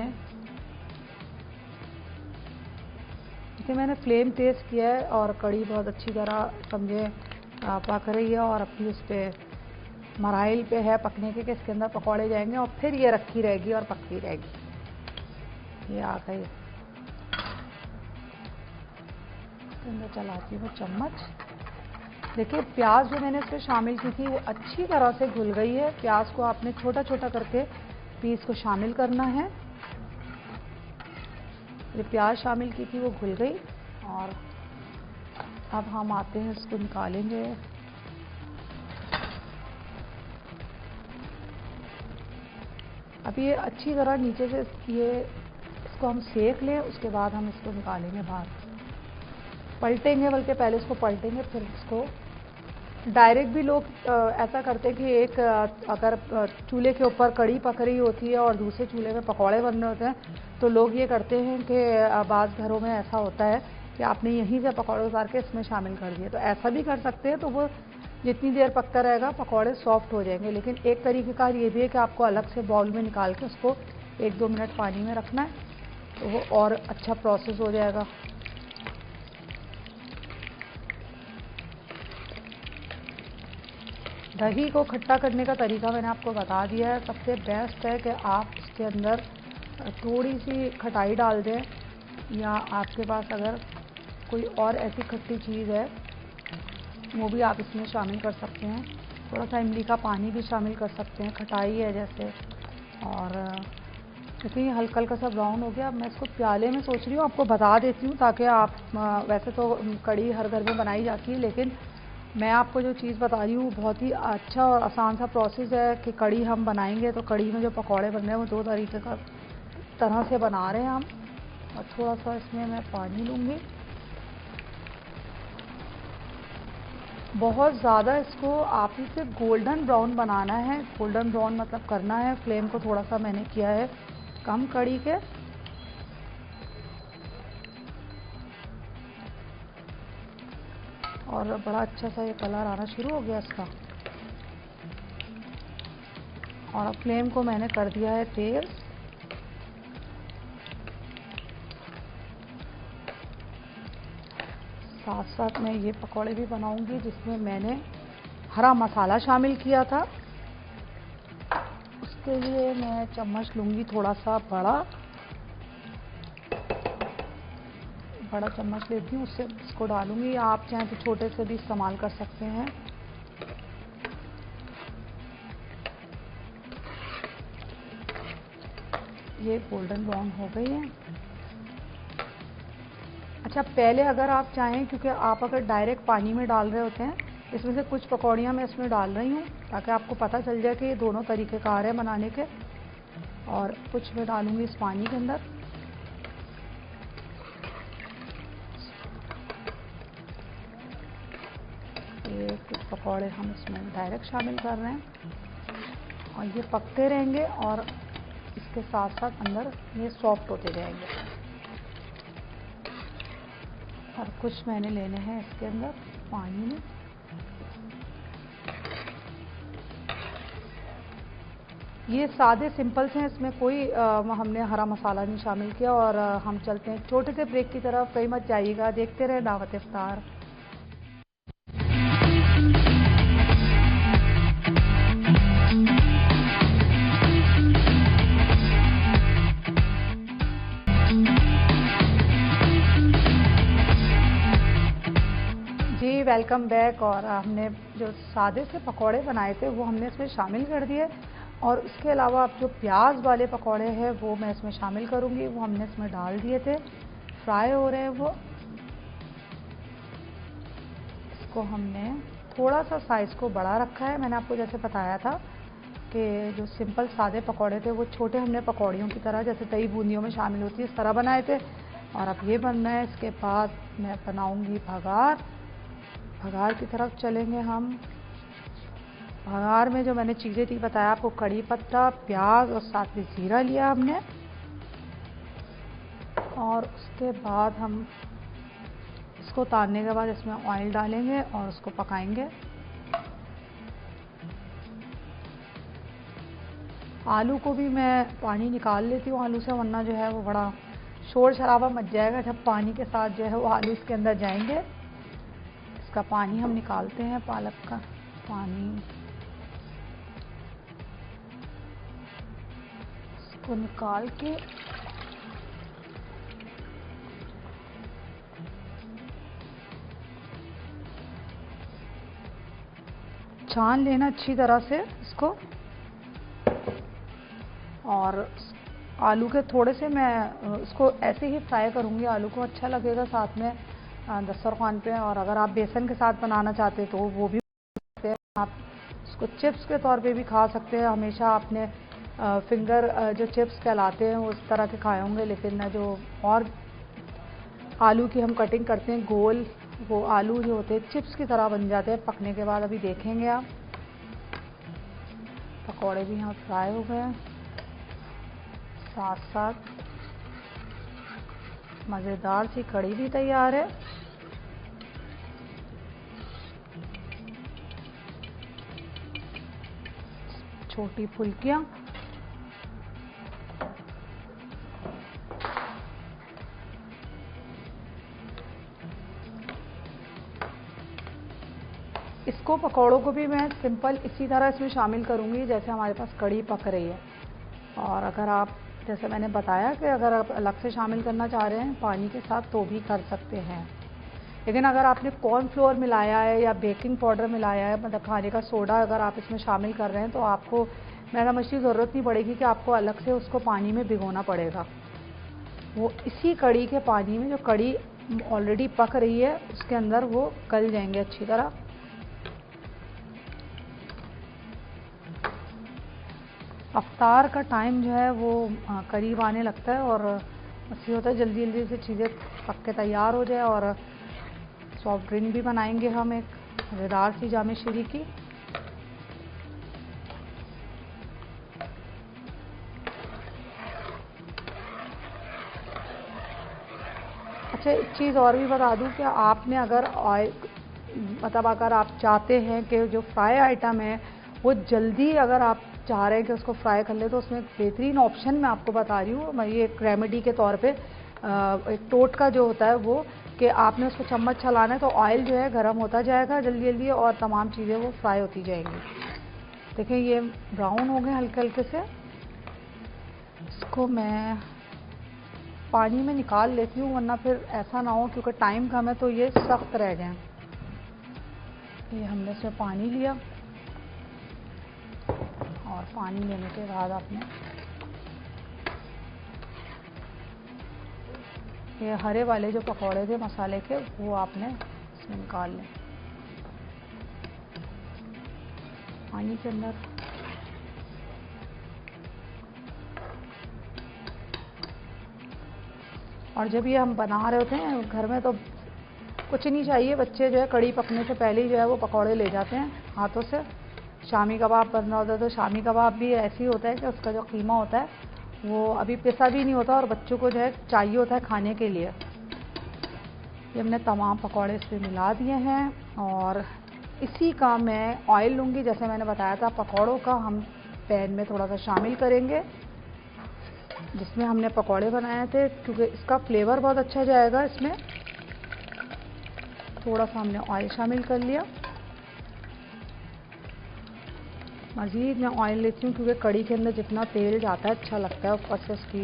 देखिए, मैंने फ्लेम तेज़ किया है और कड़ी बहुत अच्छी तरह समझे पक रही है, और अपनी उस पर मराइल पे है पकने के, कि इसके अंदर पकौड़े जाएंगे और फिर ये रखी रहेगी और पकती रहेगी। ये आ गई। इसके अंदर चलाती हूँ चम्मच। देखिए, प्याज जो मैंने इसमें शामिल की थी वो अच्छी तरह से घुल गई है। प्याज को आपने छोटा छोटा करके पीस को शामिल करना है। जो प्याज शामिल की थी वो घुल गई। और अब हम आते हैं, इसको निकालेंगे। अब ये अच्छी तरह नीचे से इसको हम सेक लें, उसके बाद हम इसको निकालेंगे बाहर। पलटेंगे, बल्कि पहले इसको पलटेंगे फिर इसको डायरेक्ट भी लोग ऐसा करते हैं कि एक अगर चूल्हे के ऊपर कड़ी पक रही होती है और दूसरे चूल्हे में पकौड़े बन रहे होते हैं, तो लोग ये करते हैं कि बाज़ घरों में ऐसा होता है कि आपने यहीं से पकौड़े उतार के इसमें शामिल कर दिए, तो ऐसा भी कर सकते हैं। तो वो जितनी देर पकता रहेगा पकौड़े सॉफ्ट हो जाएंगे। लेकिन एक तरीक़ेकार ये भी है कि आपको अलग से बाउल में निकाल के उसको 1-2 मिनट पानी में रखना है, तो वो और अच्छा प्रोसेस हो जाएगा। दही को खट्टा करने का तरीका मैंने आपको बता दिया है। सबसे बेस्ट है कि आप इसके अंदर थोड़ी सी खटाई डाल दें, या आपके पास अगर कोई और ऐसी खट्टी चीज़ है वो भी आप इसमें शामिल कर सकते हैं। थोड़ा सा इमली का पानी भी शामिल कर सकते हैं, खटाई है जैसे। और क्योंकि हल्का हल्का सा ब्राउन हो गया, अब मैं इसको प्याले में सोच रही हूँ आपको बता देती हूँ, ताकि आप वैसे तो कड़ी हर घर में बनाई जाती है, लेकिन मैं आपको जो चीज़ बता रही हूँ बहुत ही अच्छा और आसान सा प्रोसेस है कि कड़ी हम बनाएंगे तो कड़ी में जो पकौड़े बन रहे हैं वो 2 तरीके का तरह से बना रहे हैं हम। और थोड़ा सा इसमें मैं पानी लूँगी। बहुत ज़्यादा इसको आप इसे गोल्डन ब्राउन बनाना है। गोल्डन ब्राउन मतलब करना है। फ्लेम को थोड़ा सा मैंने किया है कम कड़ी के। और बड़ा अच्छा सा ये कलर आना शुरू हो गया इसका। और अब फ्लेम को मैंने कर दिया है तेज़। साथ साथ मैं ये पकौड़े भी बनाऊंगी जिसमें मैंने हरा मसाला शामिल किया था। उसके लिए मैं चम्मच लूँगी थोड़ा सा बड़ा चम्मच लेती हूँ, उससे इसको डालूँगी। आप चाहें तो छोटे से भी इस्तेमाल कर सकते हैं। ये गोल्डन ब्राउन हो गई है। अच्छा, पहले अगर आप चाहें, क्योंकि आप अगर डायरेक्ट पानी में डाल रहे होते हैं, इसमें से कुछ पकौड़ियाँ मैं इसमें डाल रही हूँ ताकि आपको पता चल जाए कि ये दोनों तरीक़ेकार है बनाने के। और कुछ मैं डालूँगी इस पानी के अंदर। ये कुछ पकौड़े हम इसमें डायरेक्ट शामिल कर रहे हैं और ये पकते रहेंगे और इसके साथ साथ अंदर ये सॉफ्ट होते जाएंगे। और कुछ मैंने लेने हैं इसके अंदर पानी में। ये सादे सिंपल से हैं, इसमें कोई हमने हरा मसाला नहीं शामिल किया। और हम चलते हैं छोटे से ब्रेक की तरफ। कहीं मत जाइएगा, देखते रहे दावत इफ्तार। जी वेलकम बैक। और हमने जो सादे से पकौड़े बनाए थे वो हमने इसमें शामिल कर दिए। और इसके अलावा अब जो प्याज वाले पकौड़े हैं वो मैं इसमें शामिल करूँगी। वो हमने इसमें डाल दिए थे, फ्राई हो रहे हैं वो। इसको हमने थोड़ा सा साइज़ को बड़ा रखा है। मैंने आपको जैसे बताया था कि जो सिंपल सादे पकौड़े थे वो छोटे हमने पकौड़ियों की तरह, जैसे दही बूंदियों में शामिल होती है, इस तरह बनाए थे। और अब ये बनना है। इसके बाद मैं बनाऊँगी भगार। भगार की तरफ चलेंगे हम। भगार में जो मैंने चीज़ें थी बताया आपको, कड़ी पत्ता, प्याज और साथ में ज़ीरा लिया हमने। और उसके बाद हम इसको उतारने के बाद इसमें ऑयल डालेंगे और उसको पकाएंगे। आलू को भी मैं पानी निकाल लेती हूँ आलू से, वरना जो है वो बड़ा शोर शराबा मच जाएगा जब पानी के साथ जो है वो आलू इसके अंदर जाएंगे। इसका पानी हम निकालते हैं, पालक का पानी इसको निकाल के छान लेना अच्छी तरह से इसको। और आलू के थोड़े से मैं इसको ऐसे ही फ्राई करूँगी। आलू को अच्छा लगेगा साथ में दस्तरखान पे। और अगर आप बेसन के साथ बनाना चाहते तो वो भी सकते हैं। आप इसको चिप्स के तौर पे भी खा सकते हैं। हमेशा आपने फिंगर जो चिप्स कहलाते हैं वो उस तरह के खाए होंगे, लेकिन जो और आलू की हम कटिंग करते हैं गोल, वो आलू जो होते हैं चिप्स की तरह बन जाते हैं पकने के बाद। अभी देखेंगे आप, पकौड़े भी यहाँ फ्राई हो गए हैं, साथ साथ मज़ेदार सी कढ़ी भी तैयार है। छोटी फुल्कियाँ, इसको पकौड़ों को भी मैं सिंपल इसी तरह इसमें शामिल करूँगी जैसे हमारे पास कढ़ी पक रही है। और अगर आप, जैसे मैंने बताया कि अगर आप अलग से शामिल करना चाह रहे हैं पानी के साथ तो भी कर सकते हैं, लेकिन अगर आपने कॉर्नफ्लोर मिलाया है या बेकिंग पाउडर मिलाया है, मतलब खाने का सोडा अगर आप इसमें शामिल कर रहे हैं, तो आपको मैदा मछली की ज़रूरत नहीं पड़ेगी कि आपको अलग से उसको पानी में भिगोना पड़ेगा। वो इसी कढ़ी के पानी में, जो कढ़ी ऑलरेडी पक रही है उसके अंदर वो गल जाएंगे अच्छी तरह। अफ्तार का टाइम जो है वो करीब आने लगता है और बस ये होता है जल्दी जल्दी से चीज़ें पक के तैयार हो जाए। और सॉफ्ट ड्रिंक भी बनाएंगे हम एक मज़ेदार सी जामे शीरी की। अच्छा, एक चीज़ और भी बता दूं कि आपने अगर ऑयल, मतलब अगर आप चाहते हैं कि जो फ्राई आइटम है वो जल्दी, अगर आप चाह रहे हैं कि उसको फ्राई कर ले, तो उसमें एक बेहतरीन ऑप्शन मैं आपको बता रही हूँ। मैं ये एक रेमेडी के तौर पे, एक टोट का जो होता है वो, कि आपने उसको चम्मच चलाना है तो ऑयल जो है गर्म होता जाएगा जल्दी जल्दी और तमाम चीज़ें वो फ्राई होती जाएंगी। देखिए ये ब्राउन हो गए हल्के हल्के से। इसको मैं पानी में निकाल लेती हूँ, वरना फिर ऐसा ना हो क्योंकि टाइम कम है तो ये सख्त रह जाएं। ये हमने इसमें पानी लिया और पानी लेने के बाद आपने ये हरे वाले जो पकौड़े थे मसाले के वो आपने इसमें निकाल लें पानी के अंदर। और जब ये हम बना रहे होते हैं घर में तो कुछ नहीं चाहिए, बच्चे जो है कढ़ी पकने से पहले ही जो है वो पकौड़े ले जाते हैं हाथों से। शामी कबाब बनना होता है तो शामी कबाब भी ऐसे ही होता है कि उसका जो कीमा होता है वो अभी पिसा भी नहीं होता और बच्चों को जो है चाहिए होता है खाने के लिए। ये हमने तमाम पकौड़े इस पर मिला दिए हैं और इसी का मैं ऑयल लूँगी, जैसे मैंने बताया था पकौड़ों का हम पैन में थोड़ा सा शामिल करेंगे जिसमें हमने पकौड़े बनाए थे, क्योंकि इसका फ्लेवर बहुत अच्छा जाएगा इसमें। थोड़ा सा हमने ऑयल शामिल कर लिया। मज़ीद मैं ऑयल लेती हूँ क्योंकि कढ़ी के अंदर जितना तेल जाता है अच्छा लगता है, ऊपर से उसकी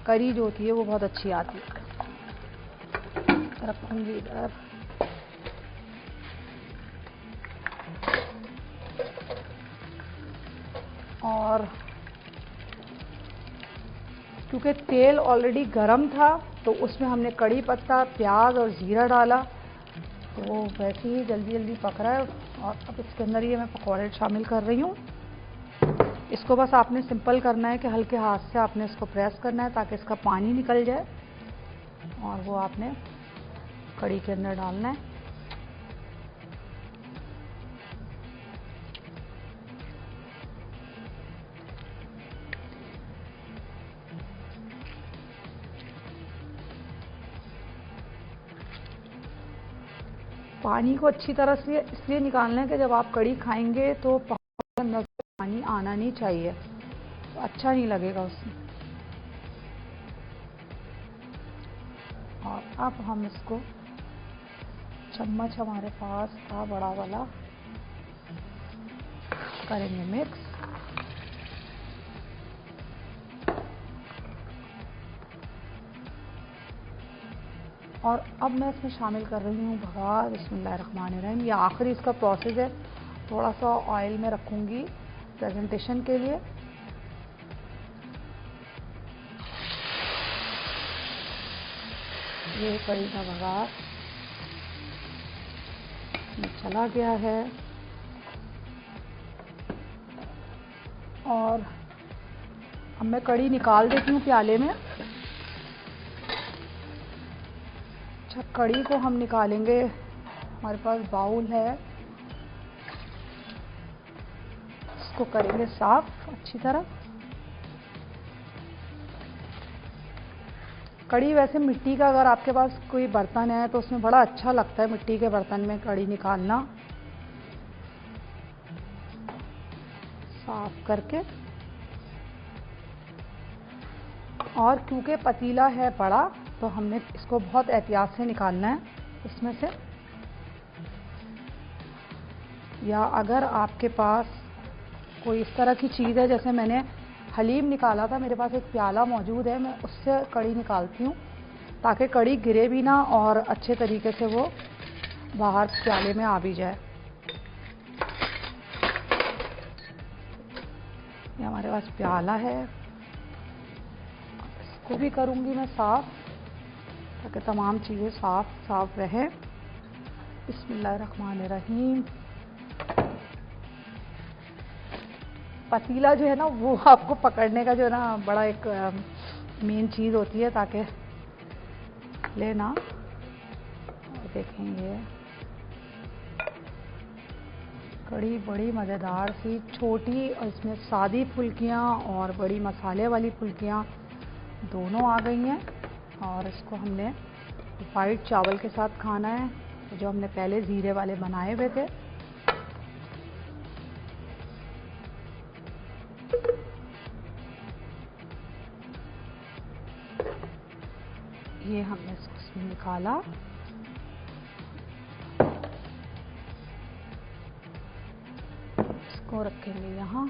करी जो होती है वो बहुत अच्छी आती है। रखूँगी इधर। और क्योंकि तेल ऑलरेडी गर्म था तो उसमें हमने कड़ी पत्ता, प्याज और ज़ीरा डाला, तो वैसे ही जल्दी जल्दी पक रहा है। और अब इसके अंदर ये मैं पकौड़े शामिल कर रही हूँ। इसको बस आपने सिंपल करना है कि हल्के हाथ से आपने इसको प्रेस करना है ताकि इसका पानी निकल जाए और वो आपने कड़ी के अंदर डालना है। पानी को अच्छी तरह से इसलिए निकालना है कि जब आप कड़ी खाएंगे तो अंदर से पानी आना नहीं चाहिए, तो अच्छा नहीं लगेगा उसमें। और अब हम इसको, चम्मच हमारे पास था बड़ा वाला, करेंगे मिक्स। और अब मैं इसमें शामिल कर रही हूँ बघार, बिस्मिल्लाहिर्रहमानिर्रहीम। ये आखिरी इसका प्रोसेस है। थोड़ा सा ऑयल में रखूँगी प्रेजेंटेशन के लिए। ये कड़ी का बघार चला गया है और अब मैं कड़ी निकाल देती हूँ प्याले में। अच्छा, कड़ी को हम निकालेंगे। हमारे पास बाउल है, इसको करेंगे साफ अच्छी तरह। कड़ी वैसे मिट्टी का अगर आपके पास कोई बर्तन है तो उसमें बड़ा अच्छा लगता है मिट्टी के बर्तन में कड़ी निकालना, साफ करके। और क्योंकि पतीला है बड़ा तो हमने इसको बहुत एहतियात से निकालना है इसमें से। या अगर आपके पास कोई इस तरह की चीज़ है, जैसे मैंने हलीम निकाला था, मेरे पास एक प्याला मौजूद है, मैं उससे कड़ी निकालती हूँ ताकि कड़ी गिरे भी ना और अच्छे तरीके से वो बाहर प्याले में आ भी जाए। ये हमारे पास प्याला है, इसको भी करूँगी मैं साफ ताकि तमाम चीज़ें साफ रहे। बिस्मिल्लाहिर्रहमानिर्रहीम। पतीला जो है ना वो आपको पकड़ने का जो है ना बड़ा एक मेन चीज़ होती है ताकि लेना। देखेंगे कड़ी बड़ी मज़ेदार सी, छोटी और इसमें सादी फुल्कियाँ और बड़ी मसाले वाली फुल्कियाँ दोनों आ गई हैं। और इसको हमने वाइट चावल के साथ खाना है जो हमने पहले ज़ीरे वाले बनाए हुए थे। ये हमने इसमें निकाला। इसको रखेंगे यहाँ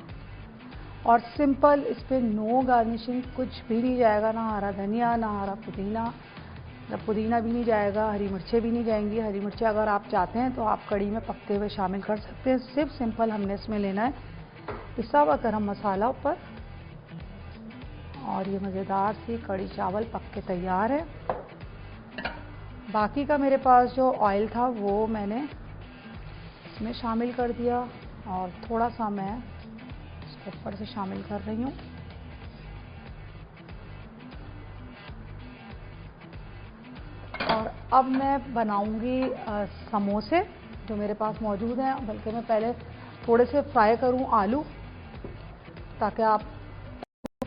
और सिंपल इस पर नो गार्निशिंग, कुछ भी नहीं जाएगा, ना हरा धनिया ना हरा पुदीना, जब पुदीना भी नहीं जाएगा, हरी मिर्चें भी नहीं जाएंगी। हरी मिर्चें अगर आप चाहते हैं तो आप कड़ी में पकते हुए शामिल कर सकते हैं। सिर्फ सिंपल हमने इसमें लेना है पिसा हुआ गरम मसाला ऊपर। और ये मज़ेदार सी कड़ी चावल पक के तैयार है। बाकी का मेरे पास जो ऑयल था वो मैंने इसमें शामिल कर दिया और थोड़ा सा मैं इसको ऊपर से शामिल कर रही हूँ। और अब मैं बनाऊंगी समोसे जो मेरे पास मौजूद हैं, बल्कि मैं पहले थोड़े से फ्राई करूं आलू ताकि आप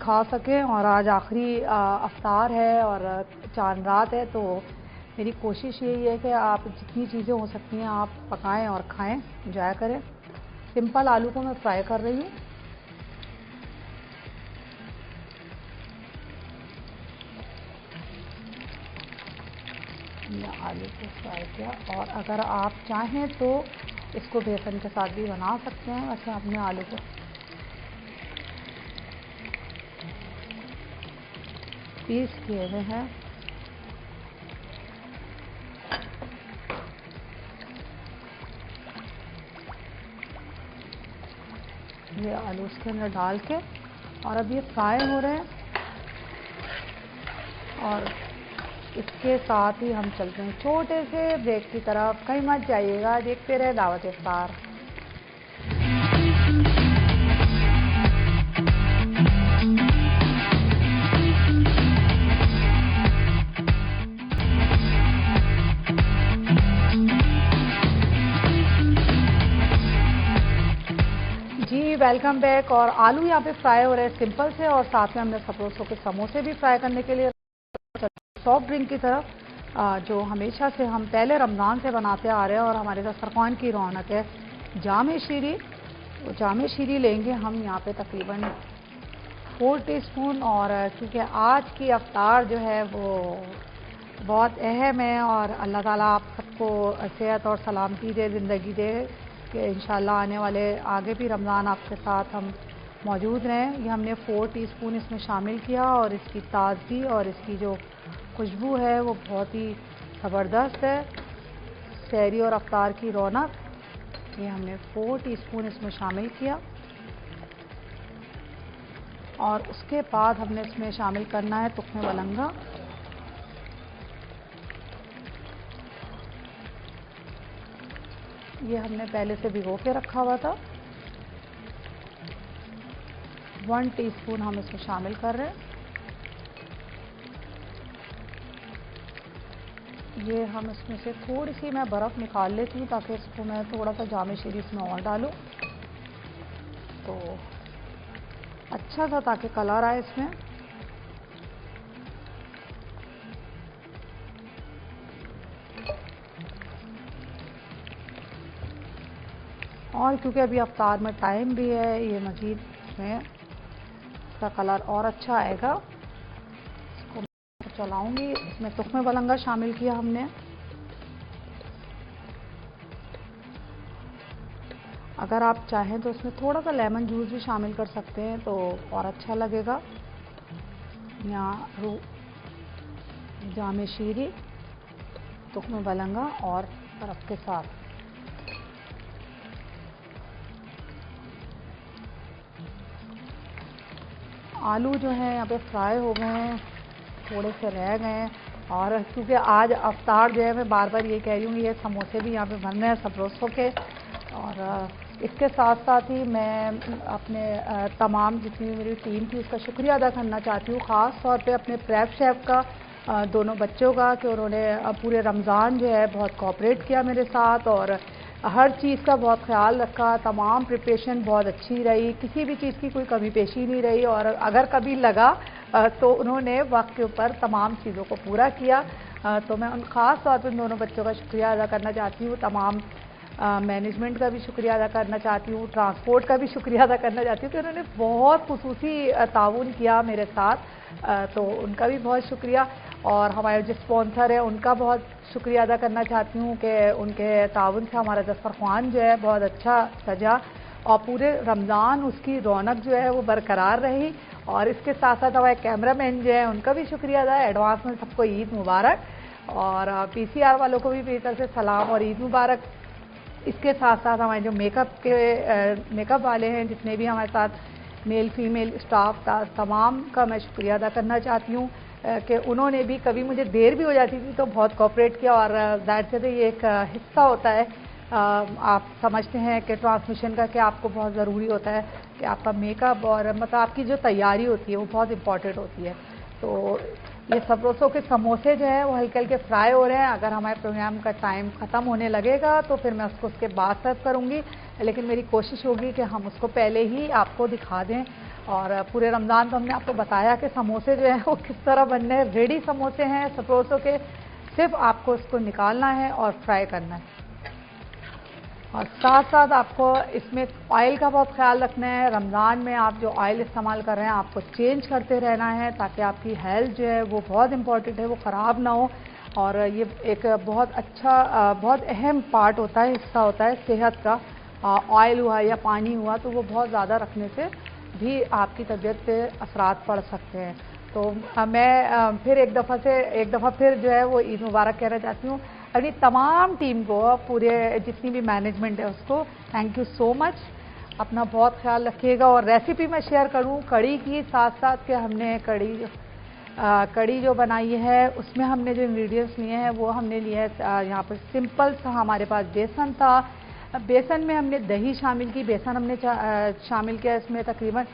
खा सकें। और आज आखिरी अफ्तार है और चांद रात है, तो मेरी कोशिश यही है कि आप जितनी चीज़ें हो सकती हैं आप पकाएं और खाएं, एंजॉय करें। सिंपल आलू को मैं फ्राई कर रही हूँ। आलू को फ्राई किया और अगर आप चाहें तो इसको बेसन के साथ भी बना सकते हैं। वैसे हमने आलू को पीस किए हुए हैं। ये आलू उसके अंदर डाल के और अब ये फ्राई हो रहे हैं और इसके साथ ही हम चलते हैं छोटे से ब्रेक की तरफ। कहीं मत जाइएगा, देखते रहे दावत इफ्तार। जी वेलकम बैक। और आलू यहाँ पे फ्राई हो रहे हैं सिंपल से, और साथ में हमने सपोसों के समोसे भी फ्राई करने के लिए। सॉफ्ट ड्रिंक की तरफ जो हमेशा से हम पहले रमज़ान से बनाते आ रहे हैं और हमारे दस्तरखान की रौनक है, जामे शीरी। तो जामे शीरी लेंगे हम यहाँ पे तकरीबन 4 टीस्पून। और क्योंकि आज की अफ्तार जो है वो बहुत अहम है और अल्लाह ताला आप सबको सेहत और सलामती दे, ज़िंदगी दे कि इंशाल्लाह आने वाले आगे भी रमज़ान आपके साथ हम मौजूद रहें। ये हमने 4 टीस्पून इसमें शामिल किया और इसकी ताज़गी और इसकी जो खुशबू है वो बहुत ही ज़बरदस्त है। सहरी और अफ्तार की रौनक। ये हमने 4 टीस्पून इसमें शामिल किया और उसके बाद हमने इसमें शामिल करना है तुख्मे मलंगा। ये हमने पहले से भिगो के रखा हुआ था। 1 टीस्पून हम इसमें शामिल कर रहे हैं। ये हम इसमें से थोड़ी सी मैं बर्फ़ निकाल लेती हूँ ताकि इसको मैं थोड़ा सा जामे शीरी इसमें और डालूँ तो अच्छा सा, ताकि कलर आए इसमें। और क्योंकि अभी अफ्तार में टाइम भी है, ये मज़ीद इसमें इसका कलर और अच्छा आएगा। इसको मैं चलाऊँगी। इसमें तुख्मे बलंगा शामिल किया हमने। अगर आप चाहें तो इसमें थोड़ा सा लेमन जूस भी शामिल कर सकते हैं तो और अच्छा लगेगा। यहाँ जामे शीरी, तुख्मे बलंगा और बर्फ़ के साथ। आलू जो है यहाँ पे फ्राई हो गए हैं, थोड़े से रह गए हैं। और क्योंकि आज अफ्तार जो है, मैं बार बार ये कह रही हूँ, ये समोसे भी यहाँ पे बन रहे हैं सबरोसों के। और इसके साथ साथ ही मैं अपने तमाम जितनी भी मेरी टीम थी उसका शुक्रिया अदा करना चाहती हूँ, ख़ास तौर पे अपने प्रेप शेफ़ का, दोनों बच्चों का, कि उन्होंने पूरे रमज़ान जो है बहुत कोऑपरेट किया मेरे साथ और हर चीज़ का बहुत ख्याल रखा। तमाम प्रिपरेशन बहुत अच्छी रही, किसी भी चीज़ की कोई कमी पेशी नहीं रही। और अगर कभी लगा तो उन्होंने वक्त के ऊपर तमाम चीज़ों को पूरा किया। तो मैं उन ख़ास तौर पर दोनों बच्चों का शुक्रिया अदा करना चाहती हूँ। तमाम मैनेजमेंट का भी शुक्रिया अदा करना चाहती हूँ, ट्रांसपोर्ट का भी शुक्रिया अदा करना चाहती हूँ कि उन्होंने बहुत खुसूसी ताउन किया मेरे साथ। तो उनका भी बहुत शुक्रिया। और हमारे जो स्पॉन्सर हैं उनका बहुत शुक्रिया अदा करना चाहती हूँ कि उनके ताउन से हमारा दस्तरखान जो है बहुत अच्छा सजा और पूरे रमज़ान उसकी रौनक जो है वो बरकरार रही। और इसके साथ साथ हमारे कैमरामैन जो है उनका भी शुक्रिया अदा। एडवांस में सबको ईद मुबारक। और पीसीआर वालों को भी मेरी तरफ से सलाम और ईद मुबारक। इसके साथ साथ हमारे जो मेकअप वाले हैं, जितने भी हमारे साथ मेल फीमेल स्टाफ था, तमाम का मैं शुक्रिया अदा करना चाहती हूँ कि उन्होंने भी, कभी मुझे देर भी हो जाती थी तो बहुत कोऑपरेट किया। और ज़ाहिर से ये एक हिस्सा होता है, आप समझते हैं कि ट्रांसमिशन का, कि आपको बहुत ज़रूरी होता है कि आपका मेकअप और मतलब आपकी जो तैयारी होती है वो बहुत इंपॉर्टेंट होती है। तो ये सबरोसों के समोसे जो हैं वो हल्के हल्के फ्राई हो रहे हैं। अगर हमारे प्रोग्राम का टाइम ख़त्म होने लगेगा तो फिर मैं उसको उसके बाद सर्व करूँगी, लेकिन मेरी कोशिश होगी कि हम उसको पहले ही आपको दिखा दें। और पूरे रमज़ान तो हमने आपको बताया कि समोसे जो हैं वो किस तरह बनने हैं। रेडी समोसे हैं सबरोसों के, सिर्फ आपको उसको निकालना है और फ्राई करना है। और साथ साथ आपको इसमें ऑयल का बहुत ख्याल रखना है। रमज़ान में आप जो ऑयल इस्तेमाल कर रहे हैं आपको चेंज करते रहना है ताकि आपकी हेल्थ जो है वो बहुत इंपॉर्टेंट है, वो ख़राब ना हो। और ये एक बहुत अच्छा, बहुत अहम पार्ट होता है, हिस्सा होता है सेहत का। ऑयल हुआ या पानी हुआ तो वो बहुत ज़्यादा रखने से भी आपकी तबीयत पे असरात पड़ सकते हैं। तो मैं फिर एक दफ़ा फिर जो है वो ईद मुबारक कहना चाहती हूँ अपनी तमाम टीम को, पूरे जितनी भी मैनेजमेंट है उसको थैंक यू सो मच। अपना बहुत ख्याल रखिएगा। और रेसिपी मैं शेयर करूँ कड़ी की, साथ साथ के हमने कड़ी जो बनाई है उसमें हमने जो इंग्रेडिएंट्स लिए हैं वो हमने लिए है यहाँ पर सिंपल सा, हमारे पास बेसन था। बेसन में हमने दही शामिल की, बेसन हमने शामिल किया इसमें तकरीबन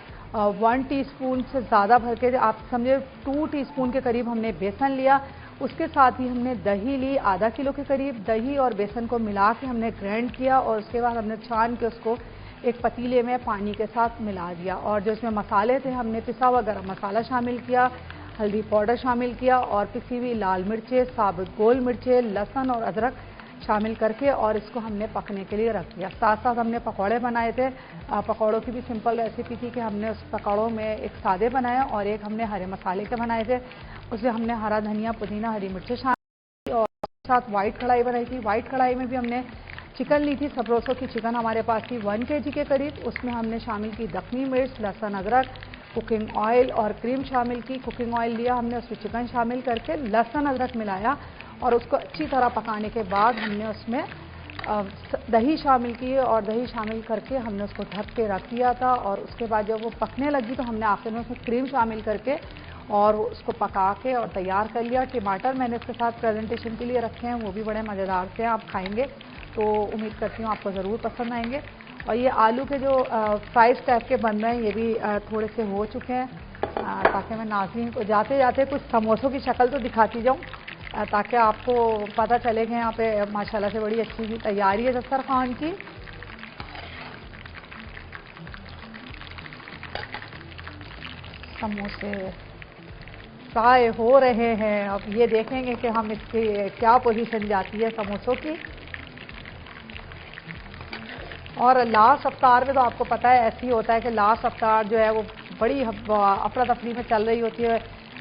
1 टीस्पून से ज़्यादा भर के, आप समझे 2 टीस्पून के करीब हमने बेसन लिया। उसके साथ ही हमने दही ली, आधा किलो के करीब। दही और बेसन को मिला के हमने ग्राइंड किया और उसके बाद हमने छान के उसको एक पतीले में पानी के साथ मिला दिया। और जो इसमें मसाले थे हमने पिसा हुआ गरम मसाला शामिल किया, हल्दी पाउडर शामिल किया और पिसी हुई लाल मिर्चें, साबुत गोल मिर्चें, लहसुन और अदरक शामिल करके और इसको हमने पकने के लिए रख दिया। साथ साथ हमने पकौड़े बनाए थे। पकौड़ों की भी सिंपल रेसिपी थी कि हमने उस पकौड़ों में एक सादे बनाए और एक हमने हरे मसाले के बनाए थे। उसमें हमने हरा धनिया, पुदीना, हरी मिर्चें शामिल की और साथ वाइट कढ़ाई बनाई थी। वाइट कढ़ाई में भी हमने चिकन ली थी, सबरोसों की चिकन हमारे पास थी 1 kg के करीब। उसमें हमने शामिल की दखनी मिर्च, लहसुन, अदरक, कुकिंग ऑयल और क्रीम शामिल की। कुकिंग ऑयल लिया हमने, उसमें चिकन शामिल करके लहसुन अदरक मिलाया और उसको अच्छी तरह पकाने के बाद हमने उसमें दही शामिल की और दही शामिल करके हमने उसको ढक के रख दिया था। और उसके बाद जब वो पकने लगी तो हमने आखिर में उसमें क्रीम शामिल करके और उसको पका के और तैयार कर लिया। टमाटर मैंने इसके साथ प्रेजेंटेशन के लिए रखे हैं, वो भी बड़े मज़ेदार से आप खाएंगे तो उम्मीद करती हूँ आपको ज़रूर पसंद आएंगे। और ये आलू के जो फ्राइज टाइप के बन रहे हैं ये भी थोड़े से हो चुके हैं, ताकि मैं नाज़रीन को जाते जाते कुछ समोसों की शक्ल तो दिखाती जाऊँ। ताकि आपको पता चले कि यहाँ पे माशाल्लाह से बड़ी अच्छी सी तैयारी है दस्तरखान की। समोसे फ्राई हो रहे हैं। अब ये देखेंगे कि हम इसकी क्या पोजीशन जाती है समोसों की। और लास्ट अफ्तार में तो आपको पता है ऐसे ही होता है कि लास्ट अफ्तार जो है वो बड़ी अफरा तफरी में चल रही होती है।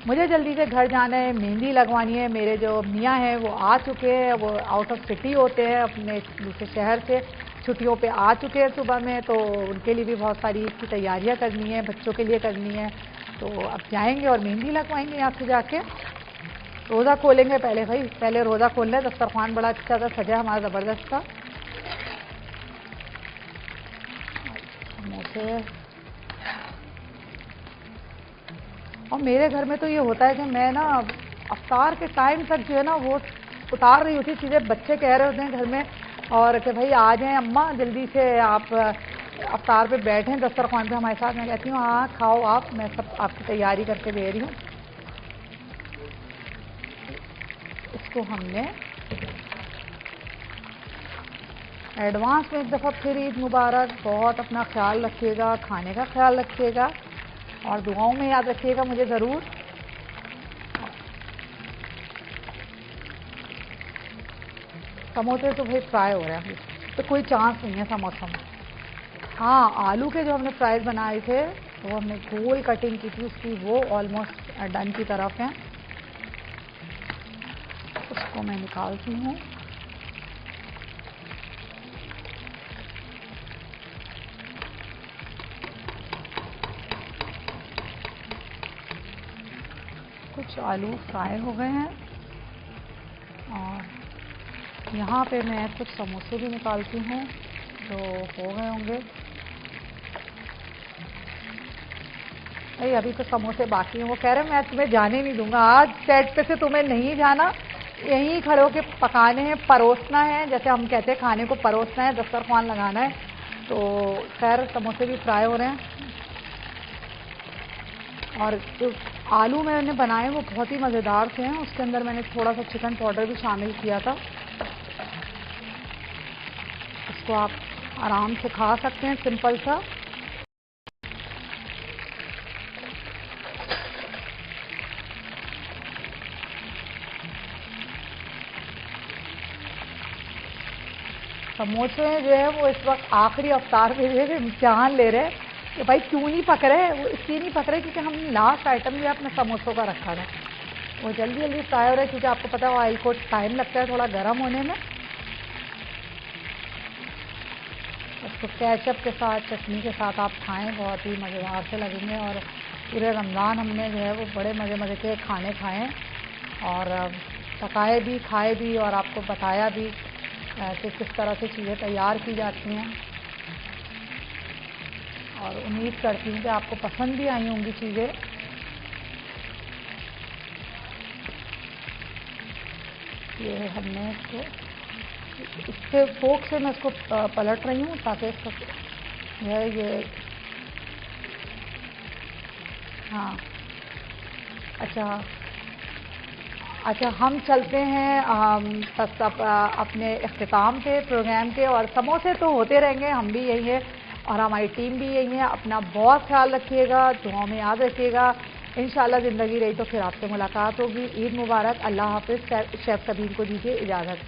मुझे जल्दी से घर जाना है, मेहंदी लगवानी है। मेरे जो मियाँ हैं वो आ चुके हैं, वो आउट ऑफ सिटी होते हैं, अपने दूसरे शहर से छुट्टियों पे आ चुके हैं सुबह में, तो उनके लिए भी बहुत सारी इसकी तैयारियां करनी है, बच्चों के लिए करनी है। तो अब जाएंगे और मेहंदी लगवाएंगे यहाँ से जाके। रोज़ा खोलेंगे पहले भाई, पहले रोज़ा खोलना है। दस्तरखान बड़ा अच्छा था, सजा हमारा ज़बरदस्त था। समोसे। और मेरे घर में तो ये होता है कि मैं ना अफ्तार के टाइम तक जो है ना वो उतार रही होती चीज़ें। बच्चे कह रहे होते हैं घर में और कि भाई आ जाएं अम्मा जल्दी से, आप अफ्तार पे बैठें दस्तरखान पे हमारे साथ। मैं कहती हूँ हाँ खाओ आप, मैं सब आपकी तैयारी करके दे रही हूँ। इसको हमने एडवांस में एक दफ़ा फिर ईद मुबारक। बहुत अपना ख्याल रखिएगा, खाने का ख्याल रखिएगा और दुआओं में याद रखिएगा मुझे ज़रूर। समोसे तो भाई फ्राई हो रहे हैं, तो कोई चांस नहीं है समोसों में। हाँ, आलू के जो हमने फ्राइज बनाए थे वो हमने गोल कटिंग की थी उसकी, वो ऑलमोस्ट डन की तरफ है। उसको मैं निकालती हूँ। कुछ आलू फ्राई हो गए हैं और यहाँ पे मैं कुछ समोसे भी निकालती हूँ जो हो गए होंगे। भाई अभी तो समोसे बाकी हैं। वो कह रहे हैं मैं तुम्हें जाने नहीं दूंगा, आज सेट पे से तुम्हें नहीं जाना, यहीं खड़े होके पकाने हैं, परोसना है। जैसे हम कहते हैं खाने को परोसना है, दस्तरखान लगाना है। तो खैर समोसे भी फ्राई हो रहे हैं और जो आलू मैंने बनाए वो बहुत ही मज़ेदार थे। उसके अंदर मैंने थोड़ा सा चिकन पाउडर भी शामिल किया था। इसको आप आराम से खा सकते हैं सिंपल सा। समोसे जो है वो इस वक्त आखिरी अवतार में जो है इम्तिहान ले रहे हैं कि भाई क्यों नहीं पक रहे। वो इसलिए नहीं पक रहे क्योंकि हमने लास्ट आइटम जो है अपने समोसों का रखा था। वो जल्दी जल्दी फ्राई हो रहा है क्योंकि आपको पता है ऑयल को टाइम लगता है थोड़ा गर्म होने में। उसको केचप के साथ, चटनी के साथ आप खाएं, बहुत ही मज़ेदार से लगेंगे। और पूरे रमज़ान हमने जो है वो बड़े मज़े मज़े के खाने खाएँ और पकाए भी, खाए भी और आपको बताया भी कि किस तरह से चीज़ें तैयार की जाती हैं। और उम्मीद करती हूँ कि आपको पसंद भी आई होंगी चीज़ें। ये हमने इसको इससे फोक से मैं इसको पलट रही हूँ ताकि इसका ये हाँ। अच्छा हम चलते हैं अपने इख्तिताम पे प्रोग्राम के। और समोसे तो होते रहेंगे, हम भी यही है और हमारी टीम भी यही है। अपना बहुत ख्याल रखिएगा, दुआओं में याद रखिएगा। इंशाल्लाह ज़िंदगी रही तो फिर आपसे मुलाकात होगी। ईद मुबारक। अल्लाह हाफ़िज़। शेफ़ सबीन को दीजिए इजाज़त।